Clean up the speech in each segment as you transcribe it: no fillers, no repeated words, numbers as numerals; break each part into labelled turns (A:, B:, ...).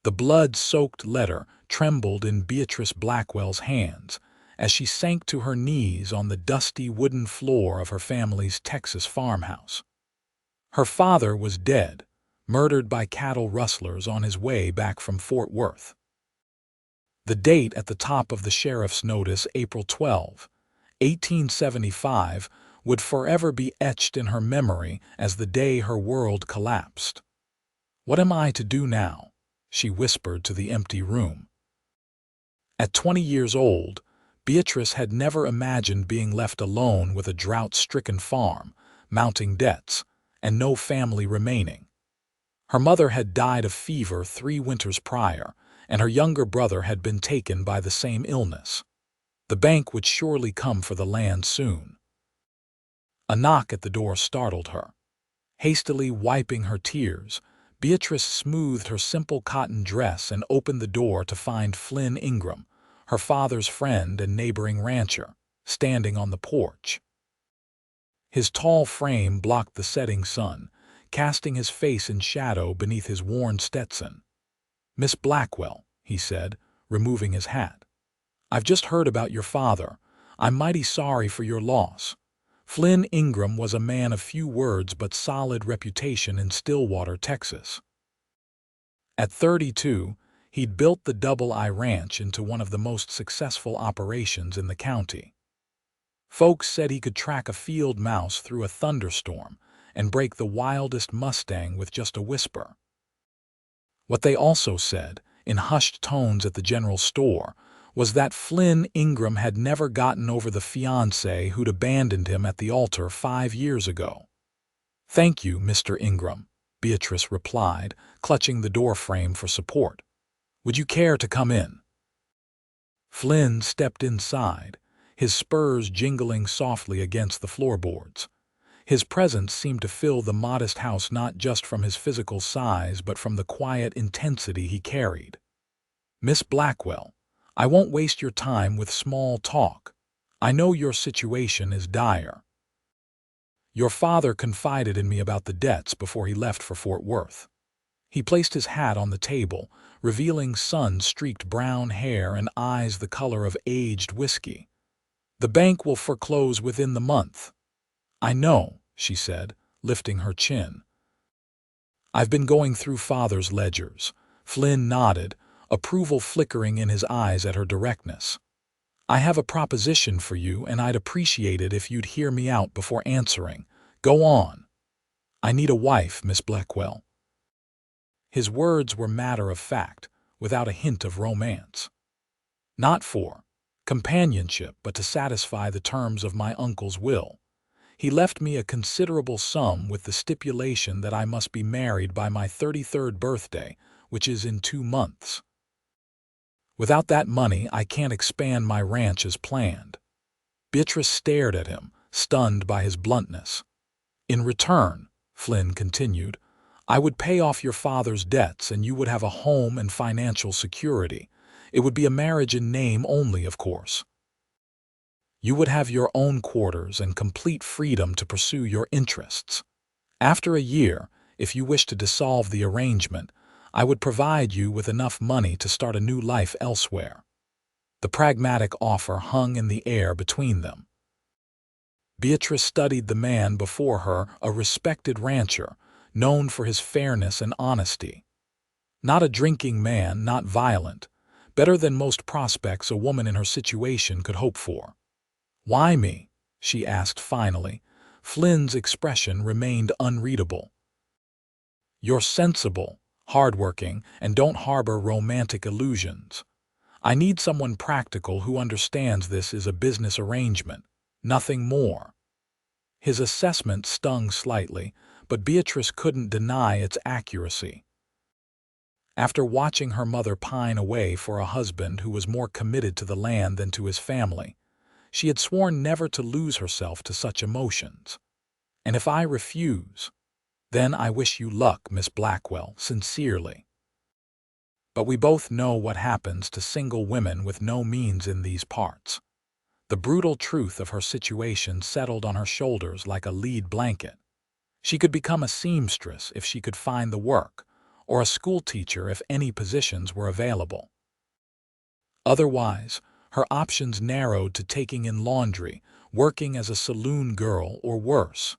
A: The blood-soaked letter trembled in Beatrice Blackwell's hands as she sank to her knees on the dusty wooden floor of her family's Texas farmhouse. Her father was dead, murdered by cattle rustlers on his way back from Fort Worth. The date at the top of the sheriff's notice, April 12, 1875, would forever be etched in her memory as the day her world collapsed. "What am I to do now?" she whispered to the empty room. At 20 years old, Beatrice had never imagined being left alone with a drought-stricken farm, mounting debts, and no family remaining. Her mother had died of fever 3 winters prior, and her younger brother had been taken by the same illness. The bank would surely come for the land soon. A knock at the door startled her. Hastily wiping her tears, Beatrice smoothed her simple cotton dress and opened the door to find Flynn Ingram, her father's friend and neighboring rancher, standing on the porch. His tall frame blocked the setting sun, casting his face in shadow beneath his worn Stetson. "Miss Blackwell," he said, removing his hat. "I've just heard about your father. I'm mighty sorry for your loss." Flynn Ingram was a man of few words but solid reputation in Stillwater, Texas. At 32, he'd built the Double I Ranch into one of the most successful operations in the county. Folks said he could track a field mouse through a thunderstorm and break the wildest Mustang with just a whisper. What they also said, in hushed tones at the general store, was that Flynn Ingram had never gotten over the fiancée who'd abandoned him at the altar 5 years ago. "Thank you, Mr. Ingram," Beatrice replied, clutching the doorframe for support. "Would you care to come in?" Flynn stepped inside, his spurs jingling softly against the floorboards. His presence seemed to fill the modest house not just from his physical size but from the quiet intensity he carried. "Miss Blackwell, I won't waste your time with small talk. I know your situation is dire. Your father confided in me about the debts before he left for Fort Worth." He placed his hat on the table, revealing sun-streaked brown hair and eyes the color of aged whiskey. "The bank will foreclose within the month." "I know," she said, lifting her chin. "I've been going through Father's ledgers." Flynn nodded, approval flickering in his eyes at her directness. "I have a proposition for you, and I'd appreciate it if you'd hear me out before answering. Go on." "I need a wife, Miss Blackwell." His words were matter of fact, without a hint of romance. "Not for companionship, but to satisfy the terms of my uncle's will. He left me a considerable sum with the stipulation that I must be married by my 33rd birthday, which is in 2 months. Without that money, I can't expand my ranch as planned." Beatrice stared at him, stunned by his bluntness. "In return," Flynn continued, "I would pay off your father's debts and you would have a home and financial security. It would be a marriage in name only, of course. You would have your own quarters and complete freedom to pursue your interests. After a year, if you wish to dissolve the arrangement, I would provide you with enough money to start a new life elsewhere." The pragmatic offer hung in the air between them. Beatrice studied the man before her, a respected rancher, known for his fairness and honesty. Not a drinking man, not violent, better than most prospects a woman in her situation could hope for. "Why me?" she asked finally. Flynn's expression remained unreadable. "You're sensible, hardworking, and don't harbor romantic illusions. I need someone practical who understands this is a business arrangement, nothing more." His assessment stung slightly, but Beatrice couldn't deny its accuracy. After watching her mother pine away for a husband who was more committed to the land than to his family, she had sworn never to lose herself to such emotions. "And if I refuse, then I wish you luck, Miss Blackwell, sincerely. But we both know what happens to single women with no means in these parts." The brutal truth of her situation settled on her shoulders like a lead blanket. She could become a seamstress if she could find the work, or a schoolteacher if any positions were available. Otherwise, her options narrowed to taking in laundry, working as a saloon girl, or worse.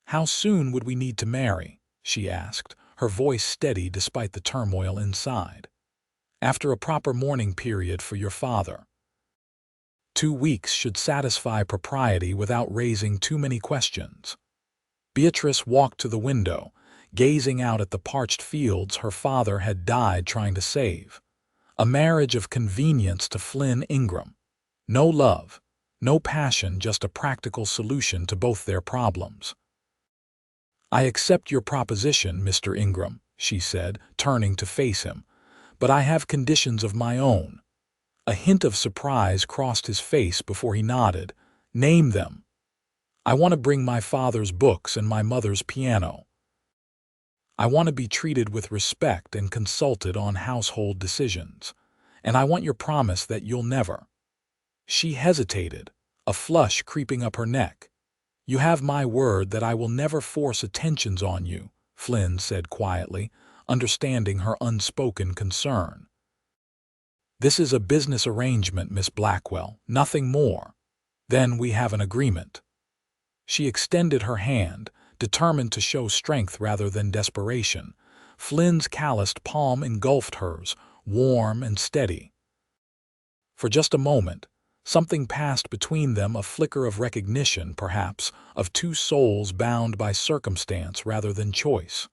A: "How soon would we need to marry?" she asked, her voice steady despite the turmoil inside. "After a proper mourning period for your father." 2 weeks should satisfy propriety without raising too many questions. Beatrice walked to the window, gazing out at the parched fields her father had died trying to save. A marriage of convenience to Flynn Ingram. No love, no passion, just a practical solution to both their problems. "I accept your proposition, Mr. Ingram," she said, turning to face him, "but I have conditions of my own." A hint of surprise crossed his face before he nodded. "Name them." "I want to bring my father's books and my mother's piano. I want to be treated with respect and consulted on household decisions. And I want your promise that you'll never—" She hesitated, a flush creeping up her neck. "You have my word that I will never force attentions on you," Flynn said quietly, understanding her unspoken concern. "This is a business arrangement, Miss Blackwell, nothing more." "Then we have an agreement." She extended her hand, determined to show strength rather than desperation. Flynn's calloused palm engulfed hers, warm and steady. For just a moment, something passed between them, a flicker of recognition, perhaps, of two souls bound by circumstance rather than choice.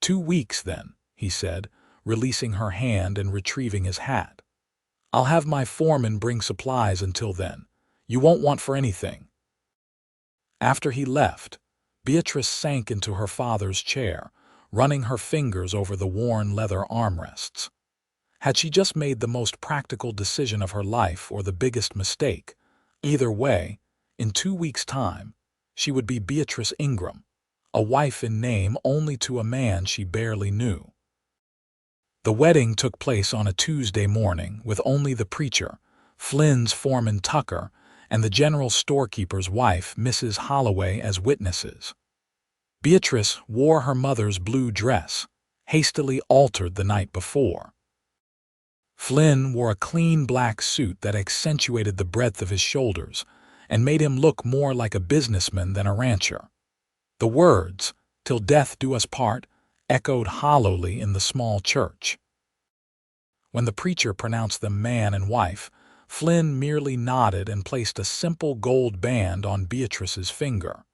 A: 2 weeks, then," he said, releasing her hand and retrieving his hat. "I'll have my foreman bring supplies until then. You won't want for anything." After he left, Beatrice sank into her father's chair, running her fingers over the worn leather armrests. Had she just made the most practical decision of her life or the biggest mistake? Either way, in 2 weeks' time, she would be Beatrice Ingram, a wife in name only to a man she barely knew. The wedding took place on a Tuesday morning with only the preacher, Flynn's foreman Tucker, and the general storekeeper's wife, Mrs. Holloway, as witnesses. Beatrice wore her mother's blue dress, hastily altered the night before. Flynn wore a clean black suit that accentuated the breadth of his shoulders and made him look more like a businessman than a rancher. The words, "Till death do us part," echoed hollowly in the small church. When the preacher pronounced them man and wife, Flynn merely nodded and placed a simple gold band on Beatrice's finger.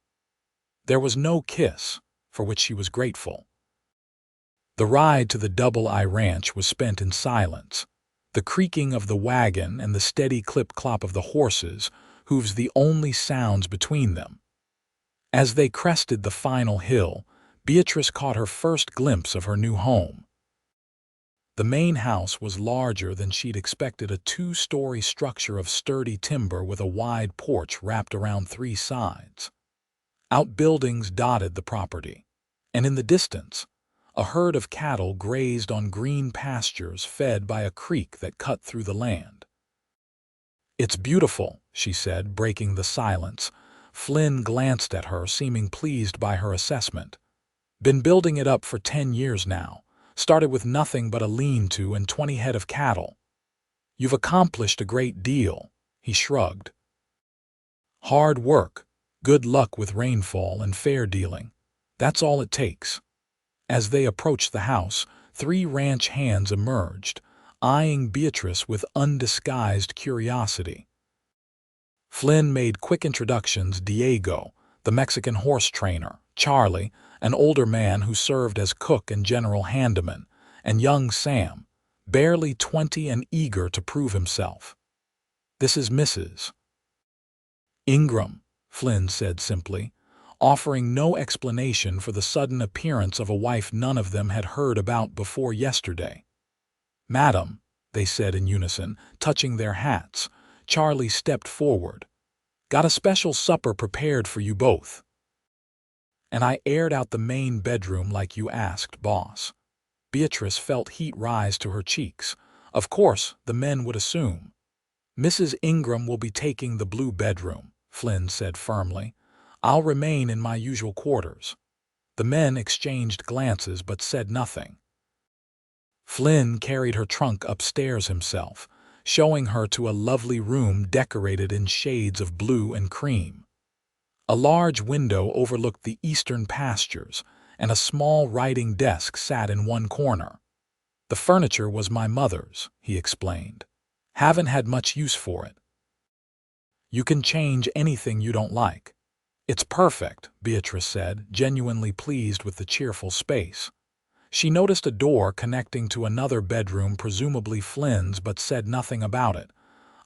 A: There was no kiss, for which she was grateful. The ride to the Double I Ranch was spent in silence, the creaking of the wagon and the steady clip-clop of the horses' hooves the only sounds between them. As they crested the final hill, Beatrice caught her first glimpse of her new home. The main house was larger than she'd expected, a 2-story structure of sturdy timber with a wide porch wrapped around 3 sides. Outbuildings dotted the property, and in the distance, a herd of cattle grazed on green pastures fed by a creek that cut through the land. "It's beautiful," she said, breaking the silence. Flynn glanced at her, seeming pleased by her assessment. "Been building it up for 10 years now. Started with nothing but a lean-to and 20 head of cattle." "You've accomplished a great deal," he shrugged. "Hard work, good luck with rainfall and fair dealing. That's all it takes." As they approached the house, 3 ranch hands emerged, eyeing Beatrice with undisguised curiosity. Flynn made quick introductions: Diego, the Mexican horse trainer; Charlie, an older man who served as cook and general handyman; and young Sam, barely 20 and eager to prove himself. "This is Mrs. Ingram," Flynn said simply, offering no explanation for the sudden appearance of a wife none of them had heard about before yesterday. "Madam," they said in unison, touching their hats. Charlie stepped forward. "Got a special supper prepared for you both. And I aired out the main bedroom like you asked, boss." Beatrice felt heat rise to her cheeks. Of course, the men would assume. "Mrs. Ingram will be taking the blue bedroom," Flynn said firmly. "I'll remain in my usual quarters." The men exchanged glances but said nothing. Flynn carried her trunk upstairs himself, showing her to a lovely room decorated in shades of blue and cream. A large window overlooked the eastern pastures, and a small writing desk sat in one corner. "The furniture was my mother's," he explained. "Haven't had much use for it. You can change anything you don't like." "It's perfect," Beatrice said, genuinely pleased with the cheerful space. She noticed a door connecting to another bedroom, presumably Flynn's, but said nothing about it.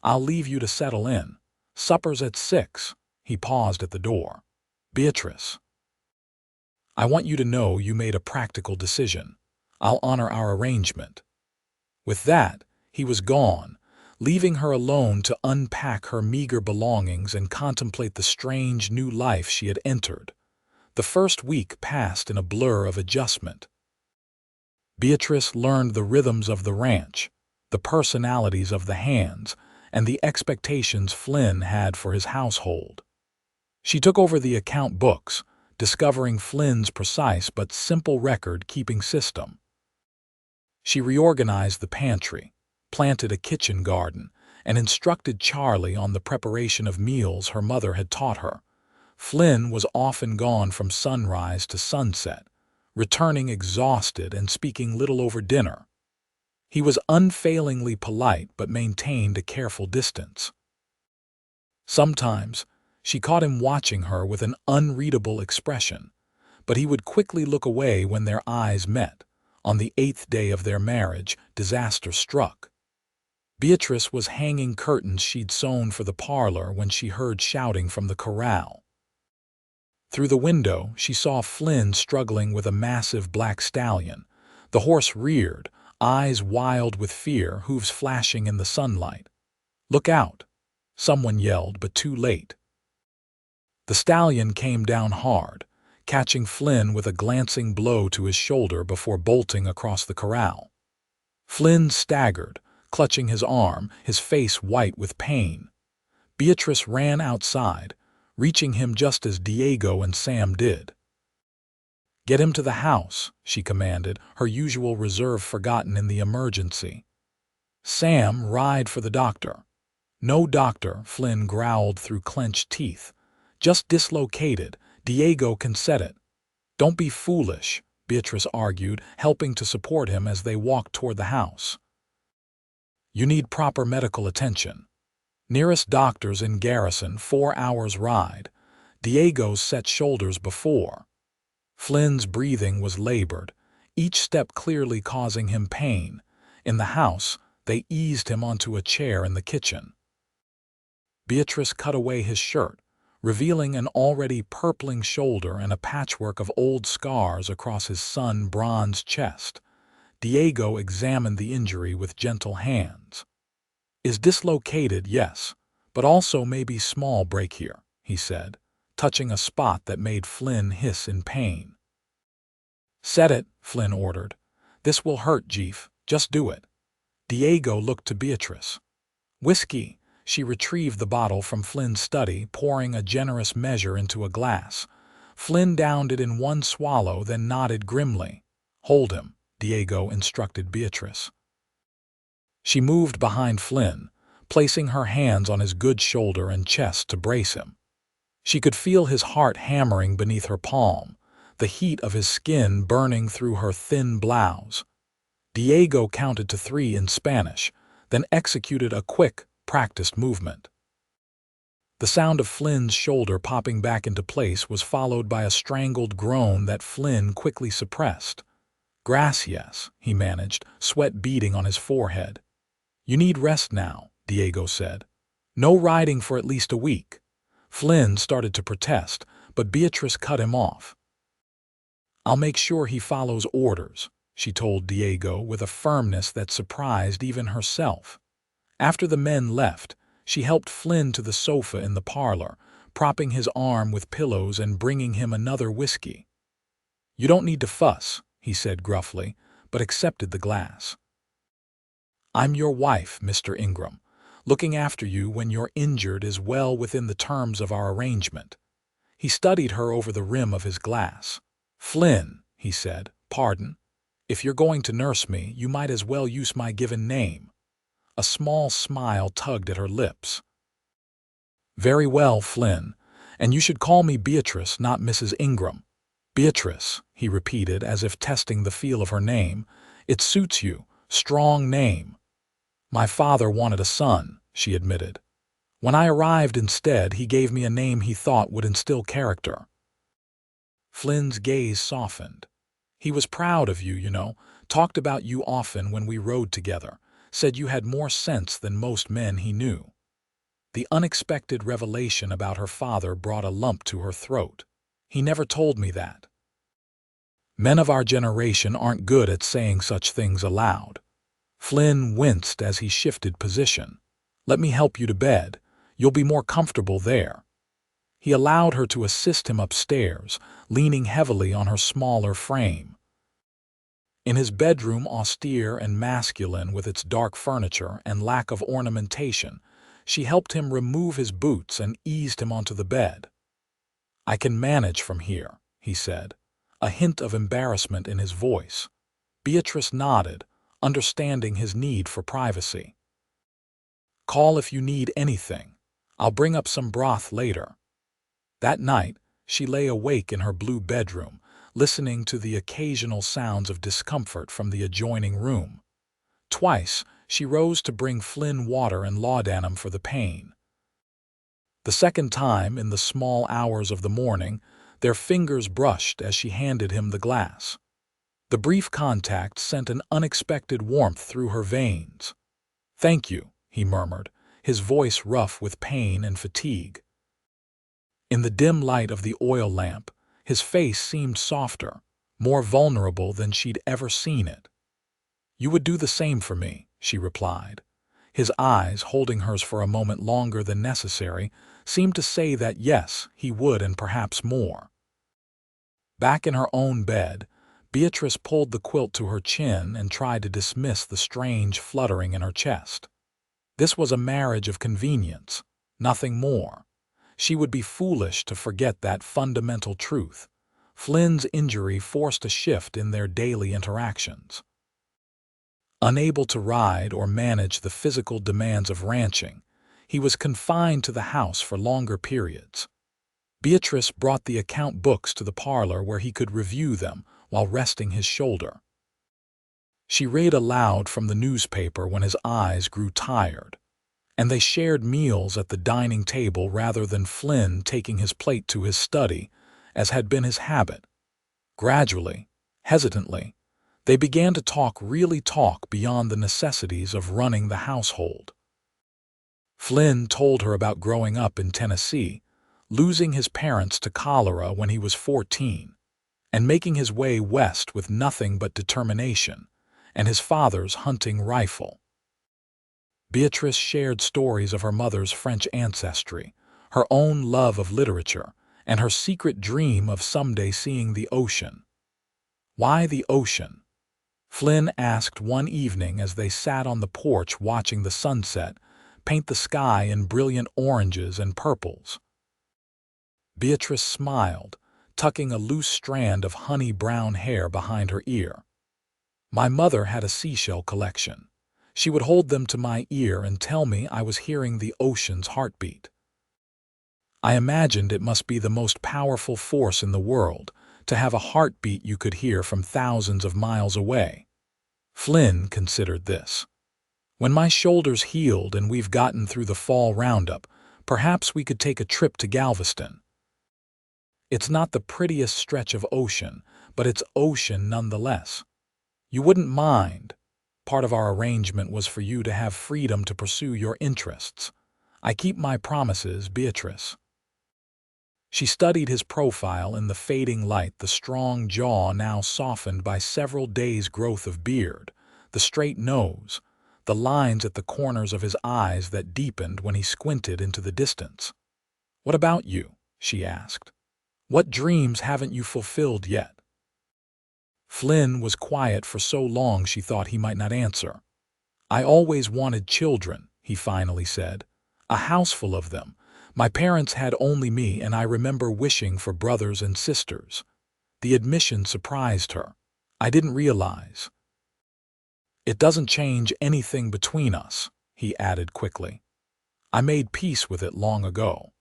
A: "I'll leave you to settle in. Supper's at 6. He paused at the door. "Beatrice, I want you to know you made a practical decision. I'll honor our arrangement." With that, he was gone, leaving her alone to unpack her meager belongings and contemplate the strange new life she had entered. The first week passed in a blur of adjustment. Beatrice learned the rhythms of the ranch, the personalities of the hands, and the expectations Flynn had for his household. She took over the account books, discovering Flynn's precise but simple record-keeping system. She reorganized the pantry, planted a kitchen garden, and instructed Charlie on the preparation of meals her mother had taught her. Flynn was often gone from sunrise to sunset, returning exhausted and speaking little over dinner. He was unfailingly polite but maintained a careful distance. Sometimes, she caught him watching her with an unreadable expression, but he would quickly look away when their eyes met. On the 8th day of their marriage, disaster struck. Beatrice was hanging curtains she'd sewn for the parlor when she heard shouting from the corral. Through the window, she saw Flynn struggling with a massive black stallion. The horse reared, eyes wild with fear, hooves flashing in the sunlight. "Look out!" someone yelled, but too late. The stallion came down hard, catching Flynn with a glancing blow to his shoulder before bolting across the corral. Flynn staggered, clutching his arm, his face white with pain. Beatrice ran outside, reaching him just as Diego and Sam did. "Get him to the house," she commanded, her usual reserve forgotten in the emergency. "Sam, ride for the doctor." "No doctor," Flynn growled through clenched teeth. "Just dislocated. Diego can set it." "Don't be foolish," Beatrice argued, helping to support him as they walked toward the house. "You need proper medical attention. Nearest doctor's in Garrison, 4 hours ride. Diego's set shoulders before." Flynn's breathing was labored, each step clearly causing him pain. In the house, they eased him onto a chair in the kitchen. Beatrice cut away his shirt, revealing an already purpling shoulder and a patchwork of old scars across his sun-bronzed chest. Diego examined the injury with gentle hands. "Is dislocated, yes, but also maybe small break here," he said, touching a spot that made Flynn hiss in pain. "Set it," Flynn ordered. "This will hurt, Jeef. Just do it." Diego looked to Beatrice. "Whiskey." She retrieved the bottle from Flynn's study, pouring a generous measure into a glass. Flynn downed it in one swallow, then nodded grimly. "Hold him," Diego instructed Beatrice. She moved behind Flynn, placing her hands on his good shoulder and chest to brace him. She could feel his heart hammering beneath her palm, the heat of his skin burning through her thin blouse. Diego counted to 3 in Spanish, then executed a quick, practiced movement. The sound of Flynn's shoulder popping back into place was followed by a strangled groan that Flynn quickly suppressed. "Gracias," he managed, sweat beading on his forehead. "You need rest now," Diego said. "No riding for at least a week." Flynn started to protest, but Beatrice cut him off. "I'll make sure he follows orders," she told Diego with a firmness that surprised even herself. After the men left, she helped Flynn to the sofa in the parlor, propping his arm with pillows and bringing him another whiskey. "You don't need to fuss," he said gruffly, but accepted the glass. "I'm your wife, Mr. Ingram. Looking after you when you're injured is well within the terms of our arrangement." He studied her over the rim of his glass. "Flynn," he said, "pardon." If you're going to nurse me, you might as well use my given name." A small smile tugged at her lips. "Very well, Flynn, and you should call me Beatrice, not Mrs. Ingram." "Beatrice," he repeated, as if testing the feel of her name. "It suits you. Strong name." "My father wanted a son," she admitted. "When I arrived instead, he gave me a name he thought would instill character." Flynn's gaze softened. "He was proud of you, you know, talked about you often when we rode together, said you had more sense than most men he knew." The unexpected revelation about her father brought a lump to her throat. "He never told me that." Men of our generation aren't good at saying such things aloud. Flynn winced as he shifted position. "Let me help you to bed. You'll be more comfortable there." He allowed her to assist him upstairs, leaning heavily on her smaller frame. In his bedroom, austere and masculine with its dark furniture and lack of ornamentation, she helped him remove his boots and eased him onto the bed. "I can manage from here," he said, a hint of embarrassment in his voice. Beatrice nodded, understanding his need for privacy. "Call if you need anything. I'll bring up some broth later." That night, she lay awake in her blue bedroom, listening to the occasional sounds of discomfort from the adjoining room. Twice, she rose to bring Flynn water and laudanum for the pain. The second time, in the small hours of the morning, their fingers brushed as she handed him the glass. The brief contact sent an unexpected warmth through her veins. "Thank you," he murmured, his voice rough with pain and fatigue. In the dim light of the oil lamp, his face seemed softer, more vulnerable than she'd ever seen it. "You would do the same for me," she replied. His eyes, holding hers for a moment longer than necessary, seemed to say that yes, he would, and perhaps more. Back in her own bed, Beatrice pulled the quilt to her chin and tried to dismiss the strange fluttering in her chest. This was a marriage of convenience, nothing more. She would be foolish to forget that fundamental truth. Flynn's injury forced a shift in their daily interactions. Unable to ride or manage the physical demands of ranching, he was confined to the house for longer periods. Beatrice brought the account books to the parlor where he could review them while resting his shoulder. She read aloud from the newspaper when his eyes grew tired, and they shared meals at the dining table rather than Flynn taking his plate to his study, as had been his habit. Gradually, hesitantly, they began to really talk beyond the necessities of running the household. Flynn told her about growing up in Tennessee, losing his parents to cholera when he was 14, and making his way west with nothing but determination, and his father's hunting rifle. Beatrice shared stories of her mother's French ancestry, her own love of literature, and her secret dream of someday seeing the ocean. "Why the ocean?" Flynn asked one evening as they sat on the porch watching the sunset paint the sky in brilliant oranges and purples. Beatrice smiled, tucking a loose strand of honey-brown hair behind her ear. "My mother had a seashell collection. She would hold them to my ear and tell me I was hearing the ocean's heartbeat. I imagined it must be the most powerful force in the world, to have a heartbeat you could hear from thousands of miles away." Flynn considered this. "When my shoulder's healed and we've gotten through the fall roundup, perhaps we could take a trip to Galveston. It's not the prettiest stretch of ocean, but it's ocean nonetheless. You wouldn't mind. Part of our arrangement was for you to have freedom to pursue your interests. I keep my promises, Beatrice." She studied his profile in the fading light, the strong jaw now softened by several days' growth of beard, the straight nose, the lines at the corners of his eyes that deepened when he squinted into the distance. "What about you?" she asked. "What dreams haven't you fulfilled yet?" Flynn was quiet for so long she thought he might not answer. "I always wanted children," he finally said. "A house full of them. My parents had only me, and I remember wishing for brothers and sisters." The admission surprised her. I didn't realize. It doesn't change anything between us, he added quickly. I made peace with it long ago.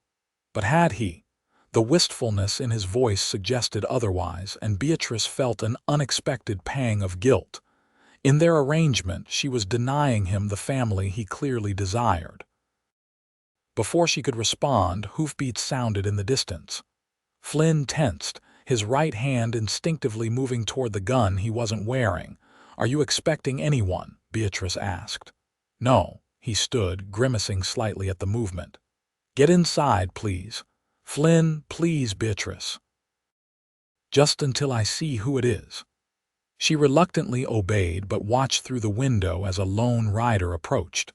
A: But had he? The wistfulness in his voice suggested otherwise, and Beatrice felt an unexpected pang of guilt. In their arrangement, she was denying him the family he clearly desired. Before she could respond, hoofbeats sounded in the distance. Flynn tensed, his right hand instinctively moving toward the gun he wasn't wearing. "Are you expecting anyone?" Beatrice asked. "No." He stood, grimacing slightly at the movement. "Get inside, please." "Flynn, please, Beatrice." "Just until I see who it is." She reluctantly obeyed, but watched through the window as a lone rider approached.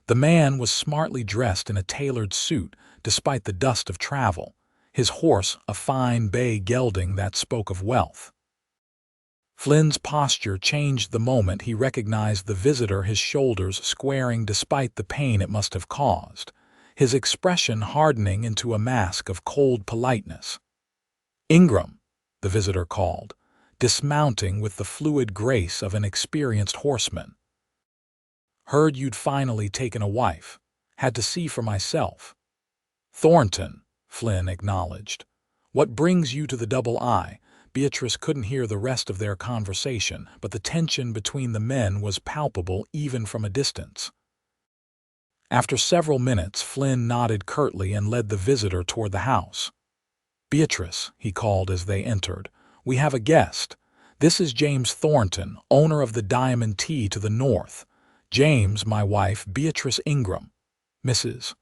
A: The man was smartly dressed in a tailored suit, despite the dust of travel, his horse a fine bay gelding that spoke of wealth. Flynn's posture changed the moment he recognized the visitor, his shoulders squaring despite the pain it must have caused, his expression hardening into a mask of cold politeness. "Ingram," the visitor called, dismounting with the fluid grace of an experienced horseman. "Heard you'd finally taken a wife. Had to see for myself." "Thornton," Flynn acknowledged. "What brings you to the Double I?" Beatrice couldn't hear the rest of their conversation, but the tension between the men was palpable even from a distance. After several minutes, Flynn nodded curtly and led the visitor toward the house. "Beatrice," he called as they entered, "we have a guest. This is James Thornton, owner of the Diamond Tea to the north. James, my wife, Beatrice Ingram. Mrs.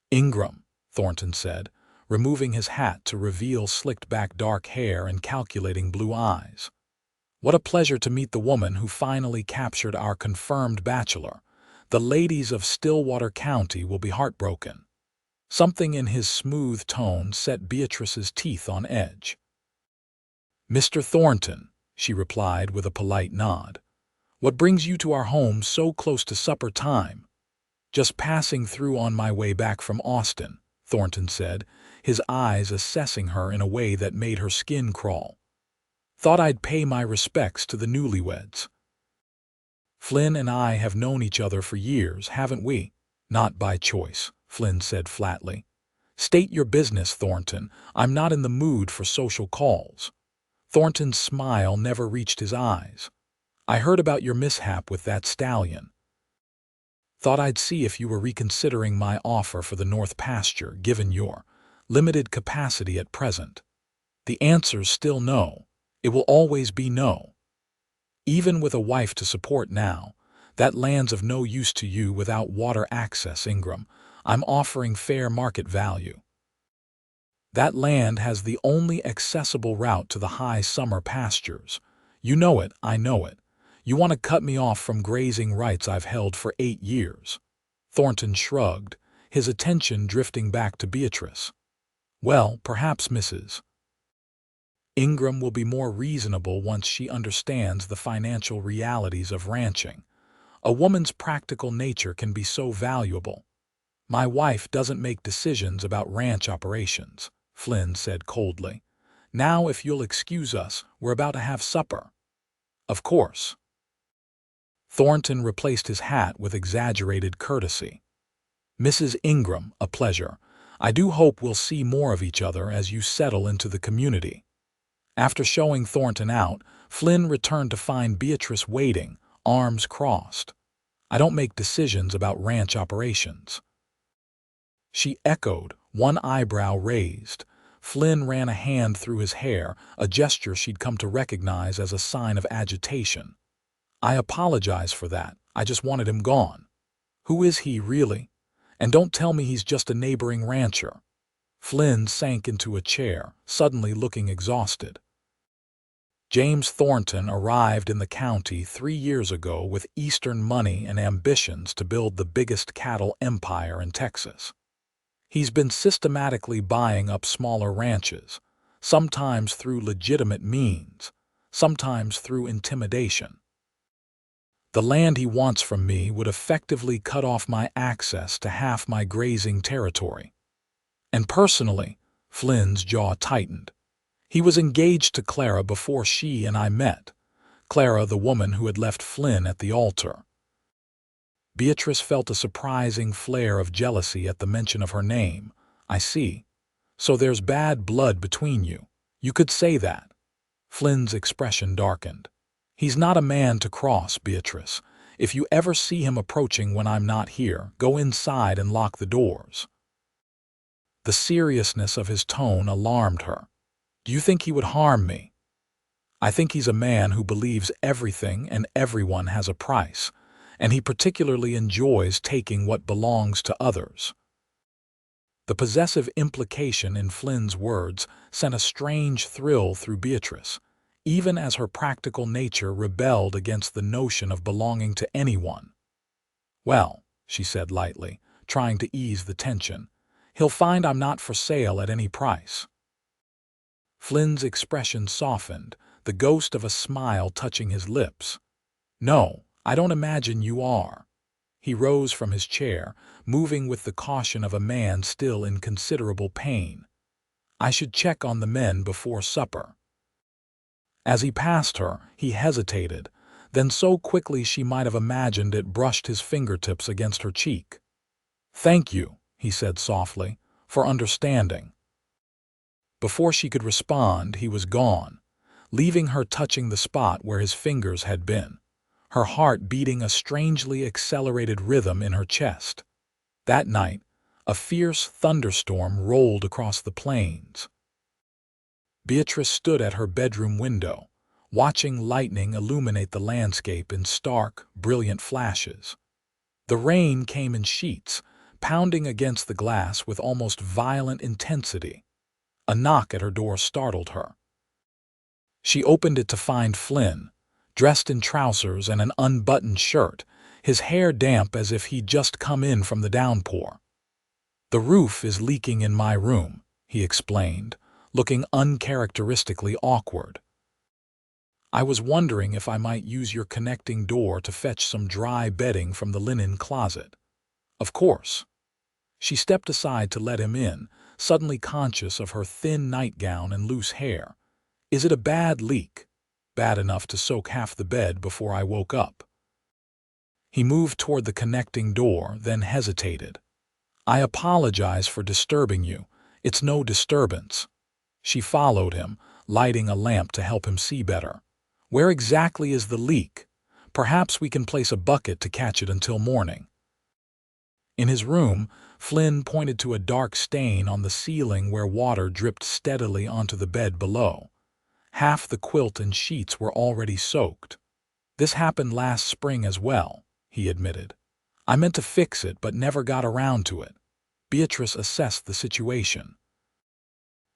A: Ingram," Thornton said, removing his hat to reveal slicked-back dark hair and calculating blue eyes. "What a pleasure to meet the woman who finally captured our confirmed bachelor. The ladies of Stillwater County will be heartbroken." Something in his smooth tone set Beatrice's teeth on edge. "Mr. Thornton," she replied with a polite nod. "What brings you to our home so close to supper time?" "Just passing through on my way back from Austin," Thornton said, his eyes assessing her in a way that made her skin crawl. "Thought I'd pay my respects to the newlyweds." "Flynn and I have known each other for years, haven't we?" "Not by choice," Flynn said flatly. "State your business, Thornton. I'm not in the mood for social calls." Thornton's smile never reached his eyes. "I heard about your mishap with that stallion. Thought I'd see if you were reconsidering my offer for the North Pasture, given your limited capacity at present." "The answer's still no. It will always be no. Even with a wife to support now, that land's of no use to you without water access, Ingram. I'm offering fair market value." "That land has the only accessible route to the high summer pastures. You know it, I know it. You want to cut me off from grazing rights I've held for 8 years. Thornton shrugged, his attention drifting back to Beatrice. "Well, perhaps Mrs. Ingram will be more reasonable once she understands the financial realities of ranching. A woman's practical nature can be so valuable." "My wife doesn't make decisions about ranch operations," Flynn said coldly. "Now, if you'll excuse us, we're about to have supper." "Of course." Thornton replaced his hat with exaggerated courtesy. "Mrs. Ingram, a pleasure. I do hope we'll see more of each other as you settle into the community." After showing Thornton out, Flynn returned to find Beatrice waiting, arms crossed. "I don't make decisions about ranch operations." She echoed, one eyebrow raised. Flynn ran a hand through his hair, a gesture she'd come to recognize as a sign of agitation. "I apologize for that. I just wanted him gone." "Who is he, really? And don't tell me he's just a neighboring rancher." Flynn sank into a chair, suddenly looking exhausted. "James Thornton arrived in the county 3 years ago with Eastern money and ambitions to build the biggest cattle empire in Texas. He's been systematically buying up smaller ranches, sometimes through legitimate means, sometimes through intimidation. The land he wants from me would effectively cut off my access to half my grazing territory. And personally," Flynn's jaw tightened, He was engaged to Clara before she and I met. Clara, the woman who had left Flynn at the altar. Beatrice felt a surprising flare of jealousy at the mention of her name. I see. So there's bad blood between you. You could say that. Flynn's expression darkened. He's not a man to cross, Beatrice. If you ever see him approaching when I'm not here, go inside and lock the doors. The seriousness of his tone alarmed her. Do you think he would harm me? I think he's a man who believes everything and everyone has a price, and he particularly enjoys taking what belongs to others. The possessive implication in Flynn's words sent a strange thrill through Beatrice, even as her practical nature rebelled against the notion of belonging to anyone. Well, she said lightly, trying to ease the tension, he'll find I'm not for sale at any price. Flynn's expression softened, the ghost of a smile touching his lips. No, I don't imagine you are. He rose from his chair, moving with the caution of a man still in considerable pain. I should check on the men before supper. As he passed her, he hesitated, then so quickly she might have imagined it brushed his fingertips against her cheek. Thank you, he said softly, for understanding. Before she could respond, he was gone, leaving her touching the spot where his fingers had been, her heart beating a strangely accelerated rhythm in her chest. That night, a fierce thunderstorm rolled across the plains. Beatrice stood at her bedroom window, watching lightning illuminate the landscape in stark, brilliant flashes. The rain came in sheets, pounding against the glass with almost violent intensity. A knock at her door startled her. She opened it to find Flynn, dressed in trousers and an unbuttoned shirt, his hair damp as if he'd just come in from the downpour. The roof is leaking in my room, he explained, looking uncharacteristically awkward. I was wondering if I might use your connecting door to fetch some dry bedding from the linen closet. Of course. She stepped aside to let him in, suddenly conscious of her thin nightgown and loose hair. Is it a bad leak? Bad enough to soak half the bed before I woke up. He moved toward the connecting door, then hesitated. I apologize for disturbing you. It's no disturbance. She followed him, lighting a lamp to help him see better. Where exactly is the leak? Perhaps we can place a bucket to catch it until morning. In his room, Flynn pointed to a dark stain on the ceiling where water dripped steadily onto the bed below. Half the quilt and sheets were already soaked. This happened last spring as well, he admitted. I meant to fix it but never got around to it. Beatrice assessed the situation.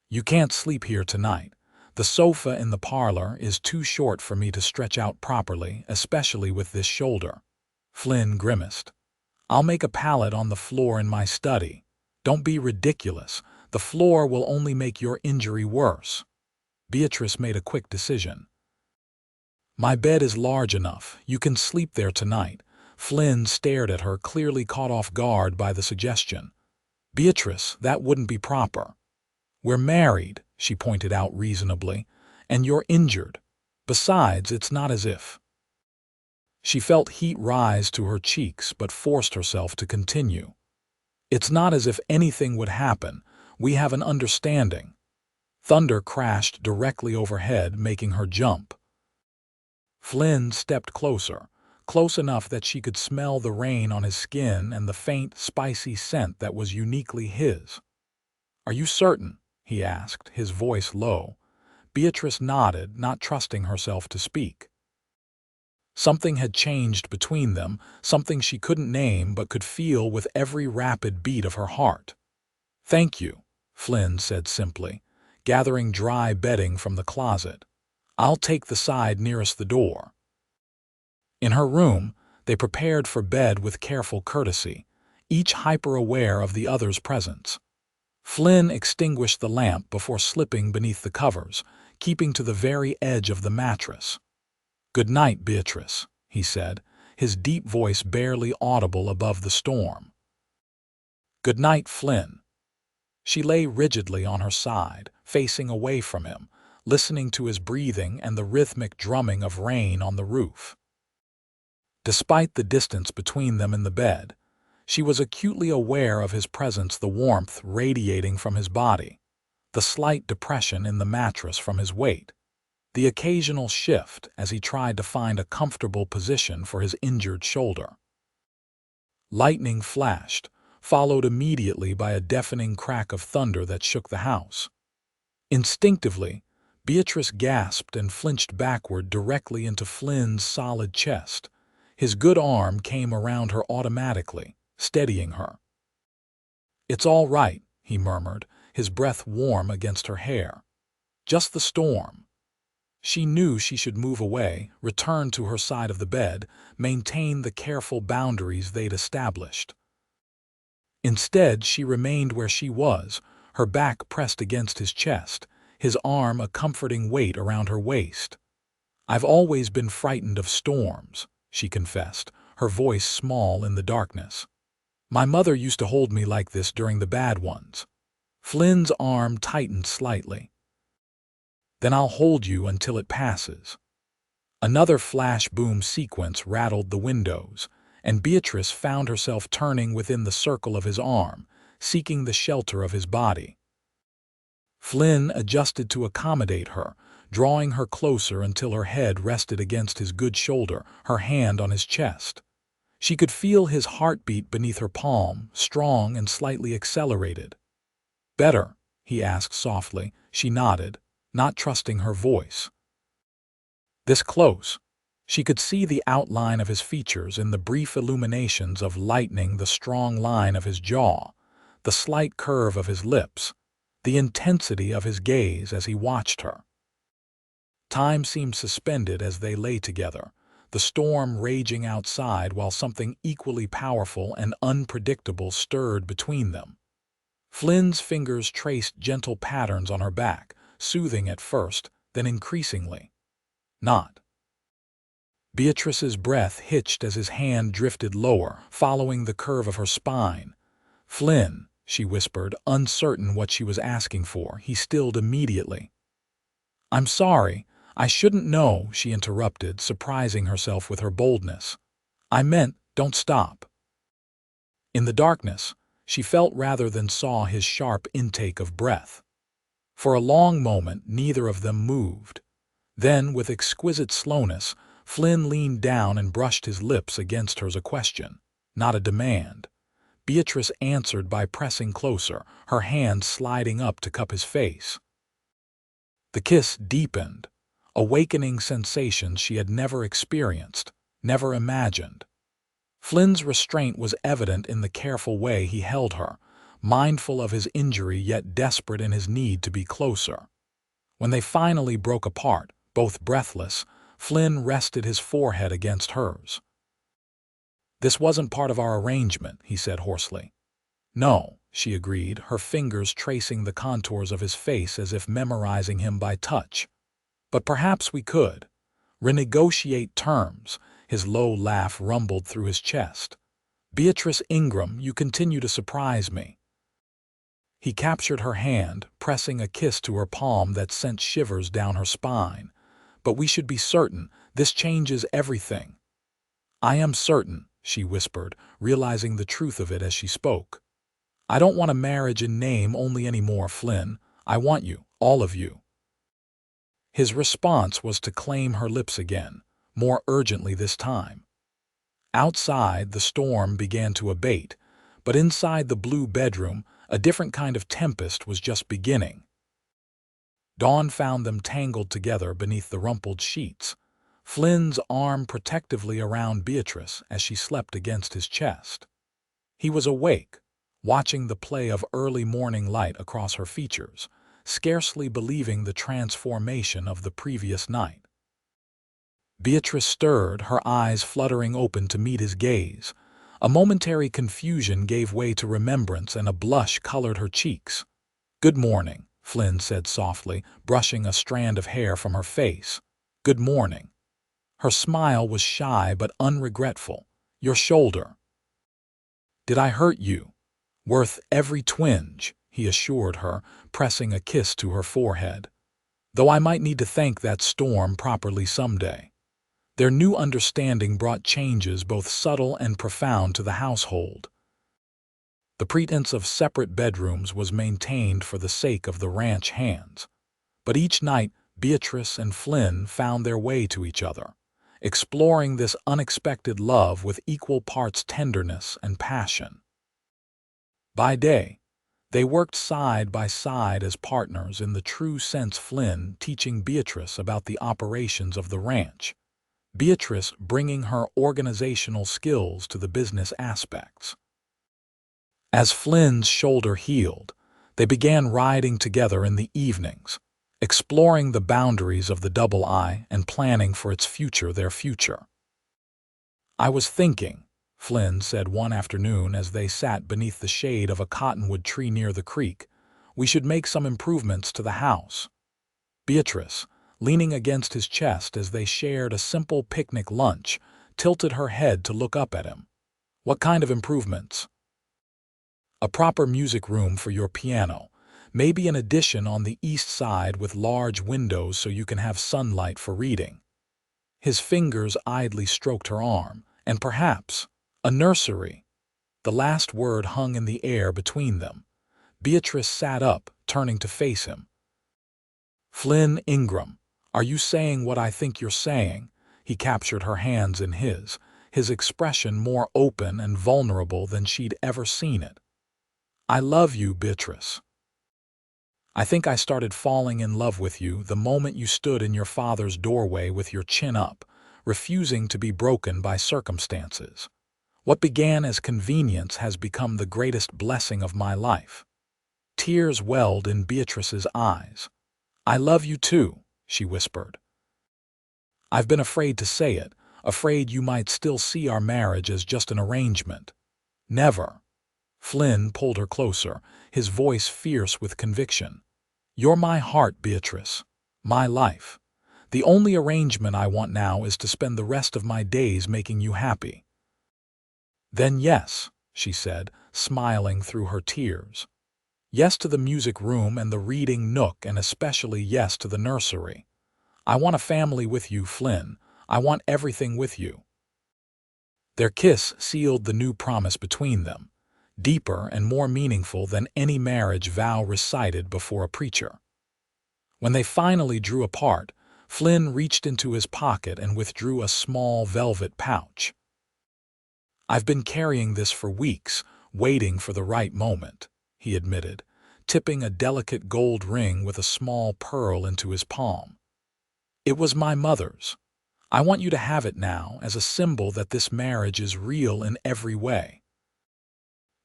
A: You can't sleep here tonight. The sofa in the parlor is too short for me to stretch out properly, especially with this shoulder. Flynn grimaced. I'll make a pallet on the floor in my study. Don't be ridiculous. The floor will only make your injury worse. Beatrice made a quick decision. My bed is large enough. You can sleep there tonight. Flynn stared at her, clearly caught off guard by the suggestion. Beatrice, that wouldn't be proper. We're married, she pointed out reasonably, and you're injured. Besides, it's not as if. She felt heat rise to her cheeks but forced herself to continue. It's not as if anything would happen. We have an understanding. Thunder crashed directly overhead, making her jump. Flynn stepped closer, close enough that she could smell the rain on his skin and the faint, spicy scent that was uniquely his. Are you certain? He asked, his voice low. Beatrice nodded, not trusting herself to speak. Something had changed between them, something she couldn't name but could feel with every rapid beat of her heart. Thank you, Flynn said simply, gathering dry bedding from the closet. I'll take the side nearest the door. In her room, they prepared for bed with careful courtesy, each hyper-aware of the other's presence. Flynn extinguished the lamp before slipping beneath the covers, keeping to the very edge of the mattress. Good night, Beatrice, he said, his deep voice barely audible above the storm. Good night, Flynn. She lay rigidly on her side, facing away from him, listening to his breathing and the rhythmic drumming of rain on the roof. Despite the distance between them in the bed, she was acutely aware of his presence, the warmth radiating from his body, the slight depression in the mattress from his weight, the occasional shift as he tried to find a comfortable position for his injured shoulder. Lightning flashed, followed immediately by a deafening crack of thunder that shook the house. Instinctively, Beatrice gasped and flinched backward directly into Flynn's solid chest. His good arm came around her automatically, steadying her. "It's all right," he murmured, his breath warm against her hair. "Just the storm." She knew she should move away, return to her side of the bed, maintain the careful boundaries they'd established. Instead, she remained where she was, her back pressed against his chest, his arm a comforting weight around her waist. "I've always been frightened of storms," she confessed, her voice small in the darkness. "My mother used to hold me like this during the bad ones." Flynn's arm tightened slightly. "Then I'll hold you until it passes." Another flash boom sequence rattled the windows, and Beatrice found herself turning within the circle of his arm, seeking the shelter of his body. Flynn adjusted to accommodate her, drawing her closer until her head rested against his good shoulder, her hand on his chest. She could feel his heartbeat beneath her palm, strong and slightly accelerated. "Better?" he asked softly. She nodded, not trusting her voice. This close, she could see the outline of his features in the brief illuminations of lightning, the strong line of his jaw, the slight curve of his lips, the intensity of his gaze as he watched her. Time seemed suspended as they lay together, the storm raging outside while something equally powerful and unpredictable stirred between them. Flynn's fingers traced gentle patterns on her back, soothing at first, then increasingly. Not. Beatrice's breath hitched as his hand drifted lower, following the curve of her spine. "Flynn," she whispered, uncertain what she was asking for. He stilled immediately. "I'm sorry. I shouldn't know," she interrupted, surprising herself with her boldness. "I meant, don't stop." In the darkness, she felt rather than saw his sharp intake of breath. For a long moment, neither of them moved. Then, with exquisite slowness, Flynn leaned down and brushed his lips against hers, a question, not a demand. Beatrice answered by pressing closer, her hand sliding up to cup his face. The kiss deepened, awakening sensations she had never experienced, never imagined. Flynn's restraint was evident in the careful way he held her, mindful of his injury yet desperate in his need to be closer. When they finally broke apart, both breathless, Flynn rested his forehead against hers. "This wasn't part of our arrangement," he said hoarsely. "No," she agreed, her fingers tracing the contours of his face as if memorizing him by touch. "But perhaps we could. Renegotiate terms." His low laugh rumbled through his chest. "Beatrice Ingram, you continue to surprise me." He captured her hand, pressing a kiss to her palm that sent shivers down her spine. "But we should be certain. This changes everything." "I am certain," she whispered, realizing the truth of it as she spoke. "I don't want a marriage in name only anymore, Flynn. I want you, all of you." His response was to claim her lips again, more urgently this time. Outside, the storm began to abate, but inside the blue bedroom, a different kind of tempest was just beginning. Dawn found them tangled together beneath the rumpled sheets, Flynn's arm protectively around Beatrice as she slept against his chest. He was awake, watching the play of early morning light across her features, scarcely believing the transformation of the previous night. Beatrice stirred, her eyes fluttering open to meet his gaze. A momentary confusion gave way to remembrance and a blush colored her cheeks. "Good morning," Flynn said softly, brushing a strand of hair from her face. "Good morning." Her smile was shy but unregretful. "Your shoulder." "Did I hurt you?" "Worth every twinge," he assured her, pressing a kiss to her forehead. though I might need to thank that storm properly someday. Their new understanding brought changes both subtle and profound to the household. The pretense of separate bedrooms was maintained for the sake of the ranch hands, but each night Beatrice and Flynn found their way to each other, exploring this unexpected love with equal parts tenderness and passion. By day, they worked side by side as partners in the true sense, Flynn teaching Beatrice about the operations of the ranch, Beatrice bringing her organizational skills to the business aspects. As Flynn's shoulder healed, they began riding together in the evenings, exploring the boundaries of the double I and planning for its future, their future. "I was thinking," Flynn said one afternoon as they sat beneath the shade of a cottonwood tree near the creek, "we should make some improvements to the house." Beatrice, leaning against his chest as they shared a simple picnic lunch, tilted her head to look up at him. "What kind of improvements?" "A proper music room for your piano, maybe an addition on the east side with large windows so you can have sunlight for reading." His fingers idly stroked her arm, "and perhaps a nursery." The last word hung in the air between them. Beatrice sat up, turning to face him. "Flynn Ingram, are you saying what I think you're saying?" He captured her hands in his expression more open and vulnerable than she'd ever seen it. "I love you, Beatrice. I think I started falling in love with you the moment you stood in your father's doorway with your chin up, refusing to be broken by circumstances. What began as convenience has become the greatest blessing of my life." Tears welled in Beatrice's eyes. "I love you too," she whispered. "I've been afraid to say it, afraid you might still see our marriage as just an arrangement." "Never." Flynn pulled her closer, his voice fierce with conviction. "You're my heart, Beatrice. My life. The only arrangement I want now is to spend the rest of my days making you happy." "Then yes," she said, smiling through her tears. "Yes to the music room and the reading nook, and especially yes to the nursery. I want a family with you, Flynn. I want everything with you." Their kiss sealed the new promise between them, deeper and more meaningful than any marriage vow recited before a preacher. When they finally drew apart, Flynn reached into his pocket and withdrew a small velvet pouch. "I've been carrying this for weeks, waiting for the right moment," he admitted, tipping a delicate gold ring with a small pearl into his palm. "It was my mother's. I want you to have it now as a symbol that this marriage is real in every way."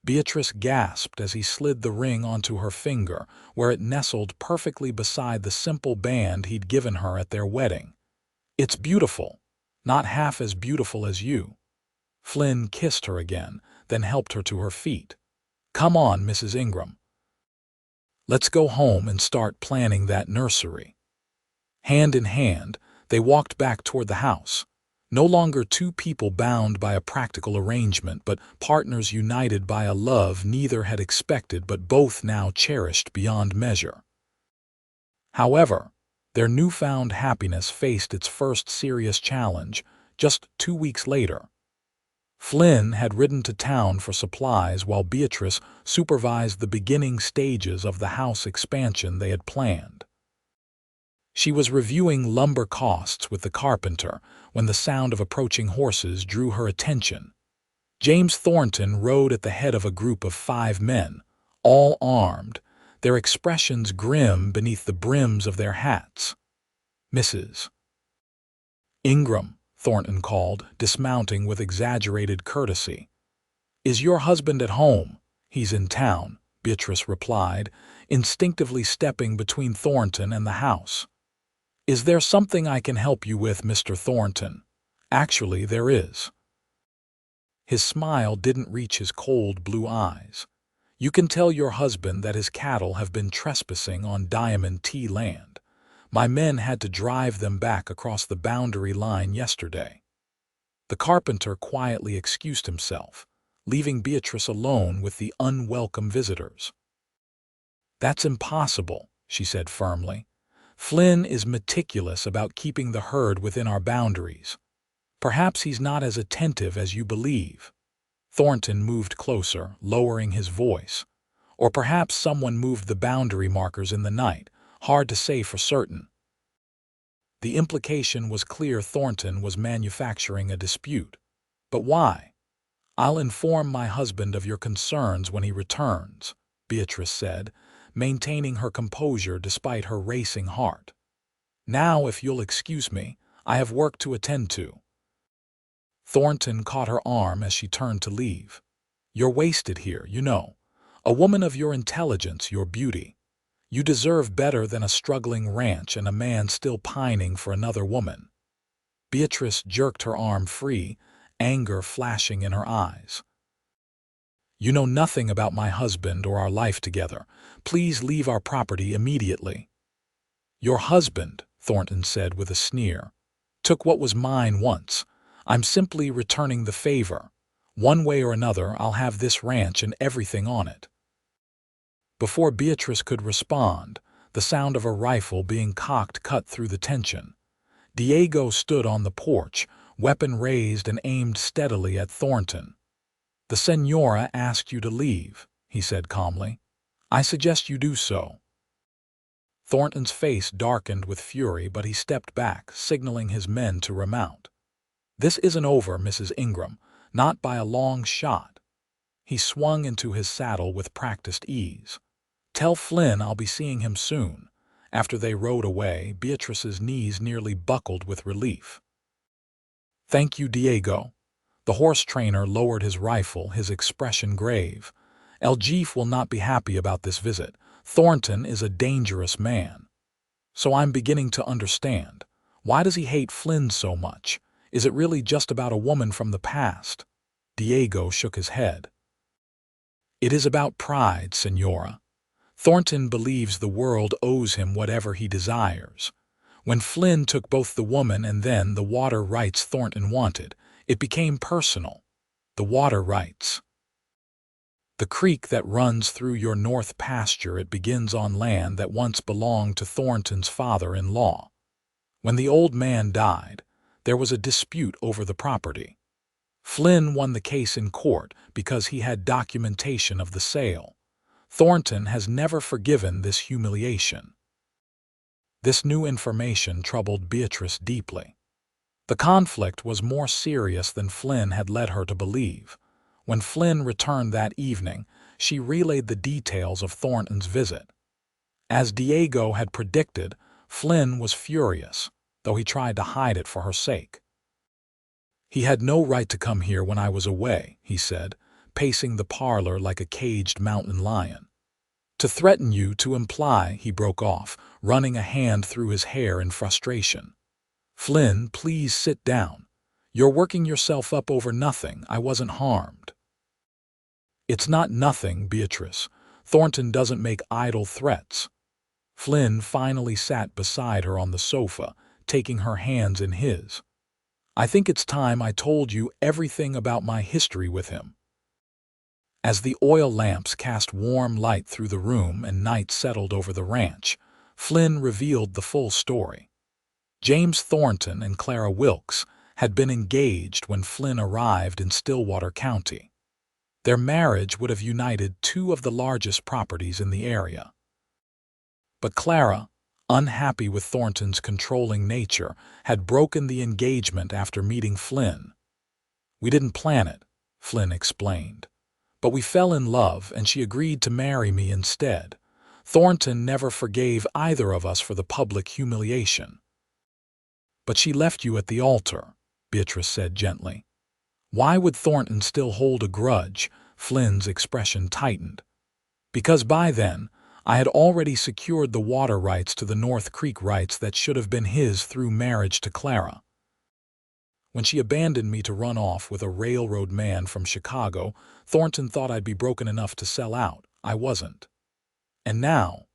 A: Beatrice gasped as he slid the ring onto her finger, where it nestled perfectly beside the simple band he'd given her at their wedding. "It's beautiful, not half as beautiful as you." Flynn kissed her again, then helped her to her feet. "Come on, Mrs. Ingram. Let's go home and start planning that nursery." Hand in hand, they walked back toward the house. No longer two people bound by a practical arrangement, but partners united by a love neither had expected but both now cherished beyond measure. However, their newfound happiness faced its first serious challenge just 2 weeks later. Flynn had ridden to town for supplies while Beatrice supervised the beginning stages of the house expansion they had planned. She was reviewing lumber costs with the carpenter when the sound of approaching horses drew her attention. James Thornton rode at the head of a group of 5 men, all armed, their expressions grim beneath the brims of their hats. "Mrs. Ingram," Thornton called, dismounting with exaggerated courtesy. "Is your husband at home?" "He's in town," Beatrice replied, instinctively stepping between Thornton and the house. "Is there something I can help you with, Mr. Thornton?" "Actually, there is." His smile didn't reach his cold blue eyes. "You can tell your husband that his cattle have been trespassing on Diamond T land. My men had to drive them back across the boundary line yesterday." The carpenter quietly excused himself, leaving Beatrice alone with the unwelcome visitors. "That's impossible," she said firmly. Flynn is meticulous about keeping the herd within our boundaries. Perhaps he's not as attentive as you believe." Thornton moved closer, lowering his voice. "Or perhaps someone moved the boundary markers in the night. Hard to say for certain." The implication was clear. Thornton was manufacturing a dispute. "But why?" "I'll inform my husband of your concerns when he returns," Beatrice said, maintaining her composure despite her racing heart. "Now, if you'll excuse me, I have work to attend to." Thornton caught her arm as she turned to leave. "You're wasted here, you know. A woman of your intelligence, your beauty. You deserve better than a struggling ranch and a man still pining for another woman." Beatrice jerked her arm free, anger flashing in her eyes. "You know nothing about my husband or our life together. Please leave our property immediately." "Your husband," Thornton said with a sneer, "took what was mine once. I'm simply returning the favor. One way or another, I'll have this ranch and everything on it." Before Beatrice could respond, the sound of a rifle being cocked cut through the tension. Diego stood on the porch, weapon raised and aimed steadily at Thornton. "The Señora asked you to leave," he said calmly. "I suggest you do so." Thornton's face darkened with fury, but he stepped back, signaling his men to remount. "This isn't over, Mrs. Ingram, not by a long shot." He swung into his saddle with practiced ease. "Tell Flynn I'll be seeing him soon." After they rode away, Beatrice's knees nearly buckled with relief. "Thank you, Diego." The horse trainer lowered his rifle, his expression grave. "El Jefe will not be happy about this visit. Thornton is a dangerous man." "So I'm beginning to understand. Why does he hate Flynn so much? Is it really just about a woman from the past?" Diego shook his head. "It is about pride, Señora. Thornton believes the world owes him whatever he desires. When Flynn took both the woman and then the water rights Thornton wanted, it became personal. The water rights. The creek that runs through your north pasture, it begins on land that once belonged to Thornton's father-in-law. When the old man died, there was a dispute over the property. Flynn won the case in court because he had documentation of the sale. Thornton has never forgiven this humiliation." This new information troubled Beatrice deeply. The conflict was more serious than Flynn had led her to believe. When Flynn returned that evening, she relayed the details of Thornton's visit. As Diego had predicted, Flynn was furious, though he tried to hide it for her sake. "He had no right to come here when I was away," he said, pacing the parlor like a caged mountain lion. "To threaten you, to imply," he broke off, running a hand through his hair in frustration. "Flynn, please sit down. You're working yourself up over nothing. I wasn't harmed." "It's not nothing, Beatrice. Thornton doesn't make idle threats." Flynn finally sat beside her on the sofa, taking her hands in his. "I think it's time I told you everything about my history with him." As the oil lamps cast warm light through the room and night settled over the ranch, Flynn revealed the full story. James Thornton and Clara Wilkes had been engaged when Flynn arrived in Stillwater County. Their marriage would have united two of the largest properties in the area. But Clara, unhappy with Thornton's controlling nature, had broken the engagement after meeting Flynn. "We didn't plan it," Flynn explained. "But we fell in love and she agreed to marry me instead. Thornton never forgave either of us for the public humiliation." "But she left you at the altar," Beatrice said gently. "Why would Thornton still hold a grudge?" Flynn's expression tightened. "Because by then, I had already secured the water rights to the North Creek rights that should have been his through marriage to Clara. When she abandoned me to run off with a railroad man from Chicago, Thornton thought I'd be broken enough to sell out. I wasn't. And now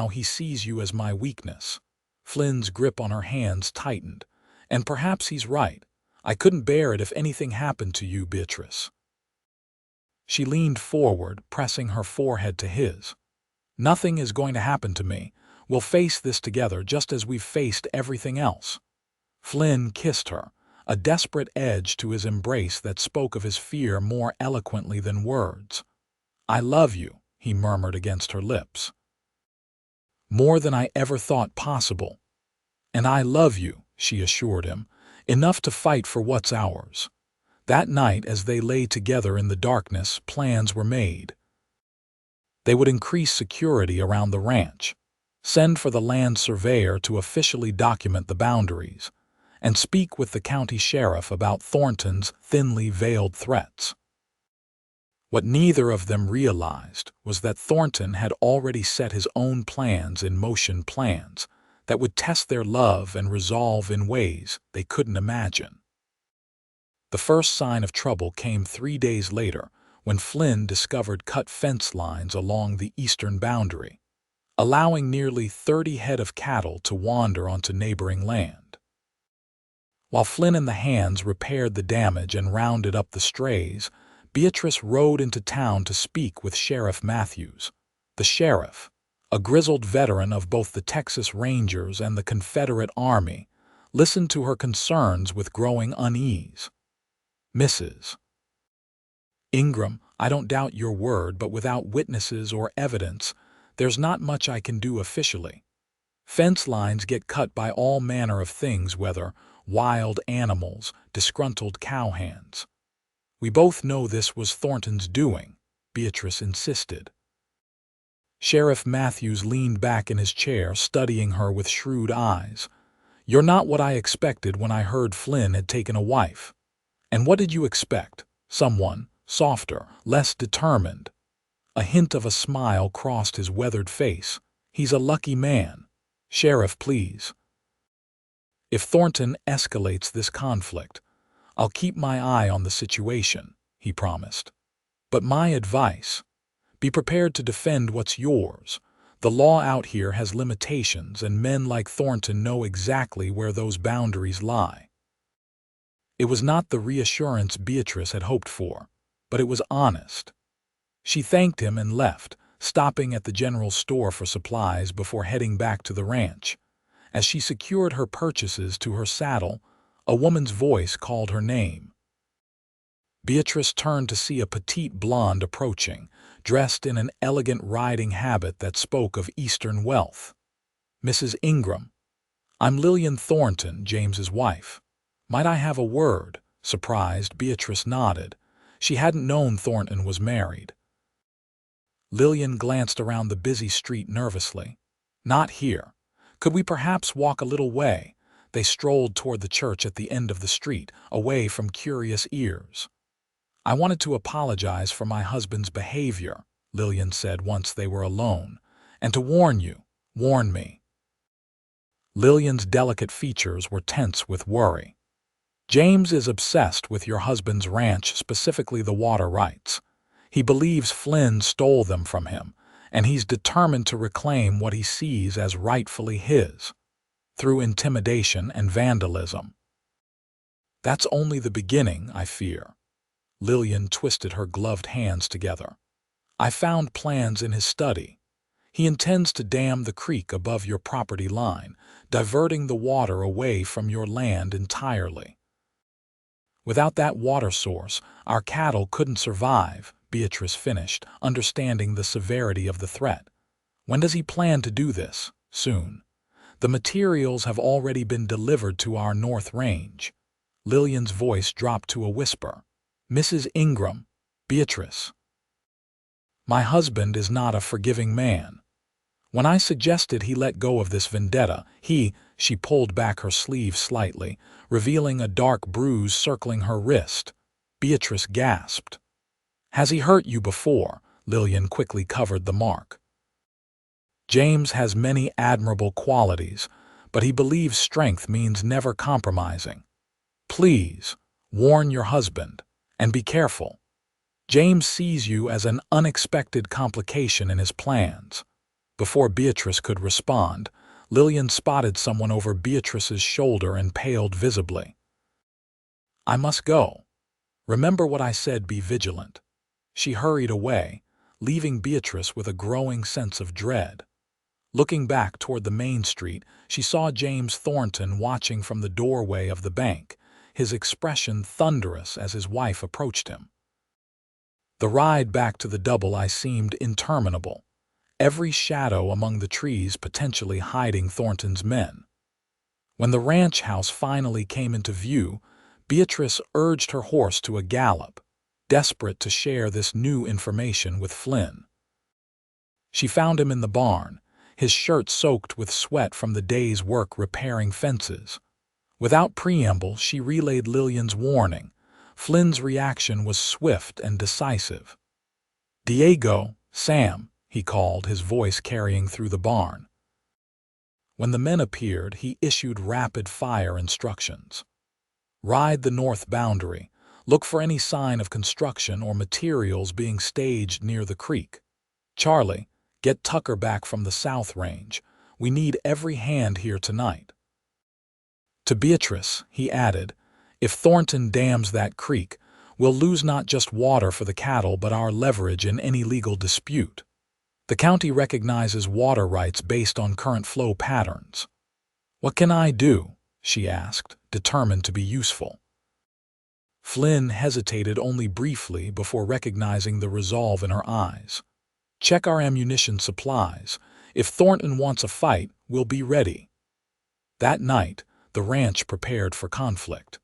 A: he sees you as my weakness." Flynn's grip on her hands tightened. "And perhaps he's right. I couldn't bear it if anything happened to you, Beatrice." She leaned forward, pressing her forehead to his. "Nothing is going to happen to me. We'll face this together just as we've faced everything else." Flynn kissed her, a desperate edge to his embrace that spoke of his fear more eloquently than words. "I love you," he murmured against her lips. "More than I ever thought possible." "And I love you," she assured him, "enough to fight for what's ours." That night, as they lay together in the darkness, plans were made. They would increase security around the ranch, send for the land surveyor to officially document the boundaries, and speak with the county sheriff about Thornton's thinly veiled threats. What neither of them realized was that Thornton had already set his own plans in motion, plans that would test their love and resolve in ways they couldn't imagine. The first sign of trouble came 3 days later when Flynn discovered cut fence lines along the eastern boundary, allowing nearly 30 head of cattle to wander onto neighboring land. While Flynn and the hands repaired the damage and rounded up the strays, Beatrice rode into town to speak with Sheriff Matthews. The sheriff, a grizzled veteran of both the Texas Rangers and the Confederate Army, listened to her concerns with growing unease. "Mrs. Ingram, I don't doubt your word, but without witnesses or evidence, there's not much I can do officially. Fence lines get cut by all manner of things, whether wild animals, disgruntled cowhands. We both know this was Thornton's doing," Beatrice insisted. Sheriff Matthews leaned back in his chair, studying her with shrewd eyes. "You're not what I expected when I heard Flynn had taken a wife. And what did you expect? Someone softer, less determined?" A hint of a smile crossed his weathered face. "He's a lucky man. Sheriff, please. If Thornton escalates this conflict, I'll keep my eye on the situation," he promised. "But my advice, be prepared to defend what's yours. The law out here has limitations, and men like Thornton know exactly where those boundaries lie." It was not the reassurance Beatrice had hoped for, but it was honest. She thanked him and left, stopping at the general store for supplies before heading back to the ranch. As she secured her purchases to her saddle, a woman's voice called her name. Beatrice turned to see a petite blonde approaching, dressed in an elegant riding habit that spoke of Eastern wealth. "Mrs. Ingram, I'm Lillian Thornton, James's wife. Might I have a word?" Surprised, Beatrice nodded. She hadn't known Thornton was married. Lillian glanced around the busy street nervously. "Not here. Could we perhaps walk a little way?" They strolled toward the church at the end of the street, away from curious ears. "I wanted to apologize for my husband's behavior," Lillian said once they were alone, "and to warn you, warn me." Lillian's delicate features were tense with worry. "James is obsessed with your husband's ranch, specifically the water rights. He believes Flynn stole them from him, and he's determined to reclaim what he sees as rightfully his, through intimidation and vandalism." "That's only the beginning, I fear." Lillian twisted her gloved hands together. "I found plans in his study. He intends to dam the creek above your property line, diverting the water away from your land entirely. Without that water source, our cattle couldn't survive," Beatrice finished, understanding the severity of the threat. "When does he plan to do this?" "Soon. The materials have already been delivered to our North Range." Lillian's voice dropped to a whisper. "Mrs. Ingram, Beatrice. My husband is not a forgiving man. When I suggested he let go of this vendetta, she pulled back her sleeve slightly, revealing a dark bruise circling her wrist. Beatrice gasped. "Has he hurt you before?" Lillian quickly covered the mark. "James has many admirable qualities, but he believes strength means never compromising. Please, warn your husband, and be careful. James sees you as an unexpected complication in his plans." Before Beatrice could respond, Lillian spotted someone over Beatrice's shoulder and paled visibly. "I must go. Remember what I said, be vigilant." She hurried away, leaving Beatrice with a growing sense of dread. Looking back toward the main street, she saw James Thornton watching from the doorway of the bank, his expression thunderous as his wife approached him. The ride back to the Double I seemed interminable, every shadow among the trees potentially hiding Thornton's men. When the ranch house finally came into view, Beatrice urged her horse to a gallop, desperate to share this new information with Flynn. She found him in the barn, his shirt soaked with sweat from the day's work repairing fences. Without preamble, she relayed Lillian's warning. Flynn's reaction was swift and decisive. "Diego, Sam," he called, his voice carrying through the barn. When the men appeared, he issued rapid-fire instructions. "Ride the north boundary. Look for any sign of construction or materials being staged near the creek. Charlie, get Tucker back from the south range. We need every hand here tonight." To Beatrice, he added, "If Thornton dams that creek, we'll lose not just water for the cattle but our leverage in any legal dispute. The county recognizes water rights based on current flow patterns." "What can I do?" she asked, determined to be useful. Flynn hesitated only briefly before recognizing the resolve in her eyes. "Check our ammunition supplies. If Thornton wants a fight, we'll be ready." That night, the ranch prepared for conflict.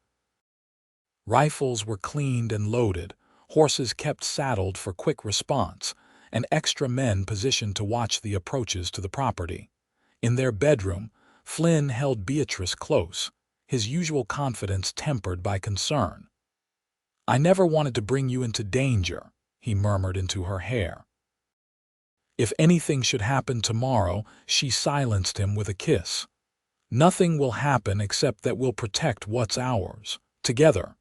A: Rifles were cleaned and loaded, horses kept saddled for quick response, and extra men positioned to watch the approaches to the property. In their bedroom, Flynn held Beatrice close, his usual confidence tempered by concern. "I never wanted to bring you into danger," he murmured into her hair. "If anything should happen tomorrow," she silenced him with a kiss. "Nothing will happen except that we'll protect what's ours, together."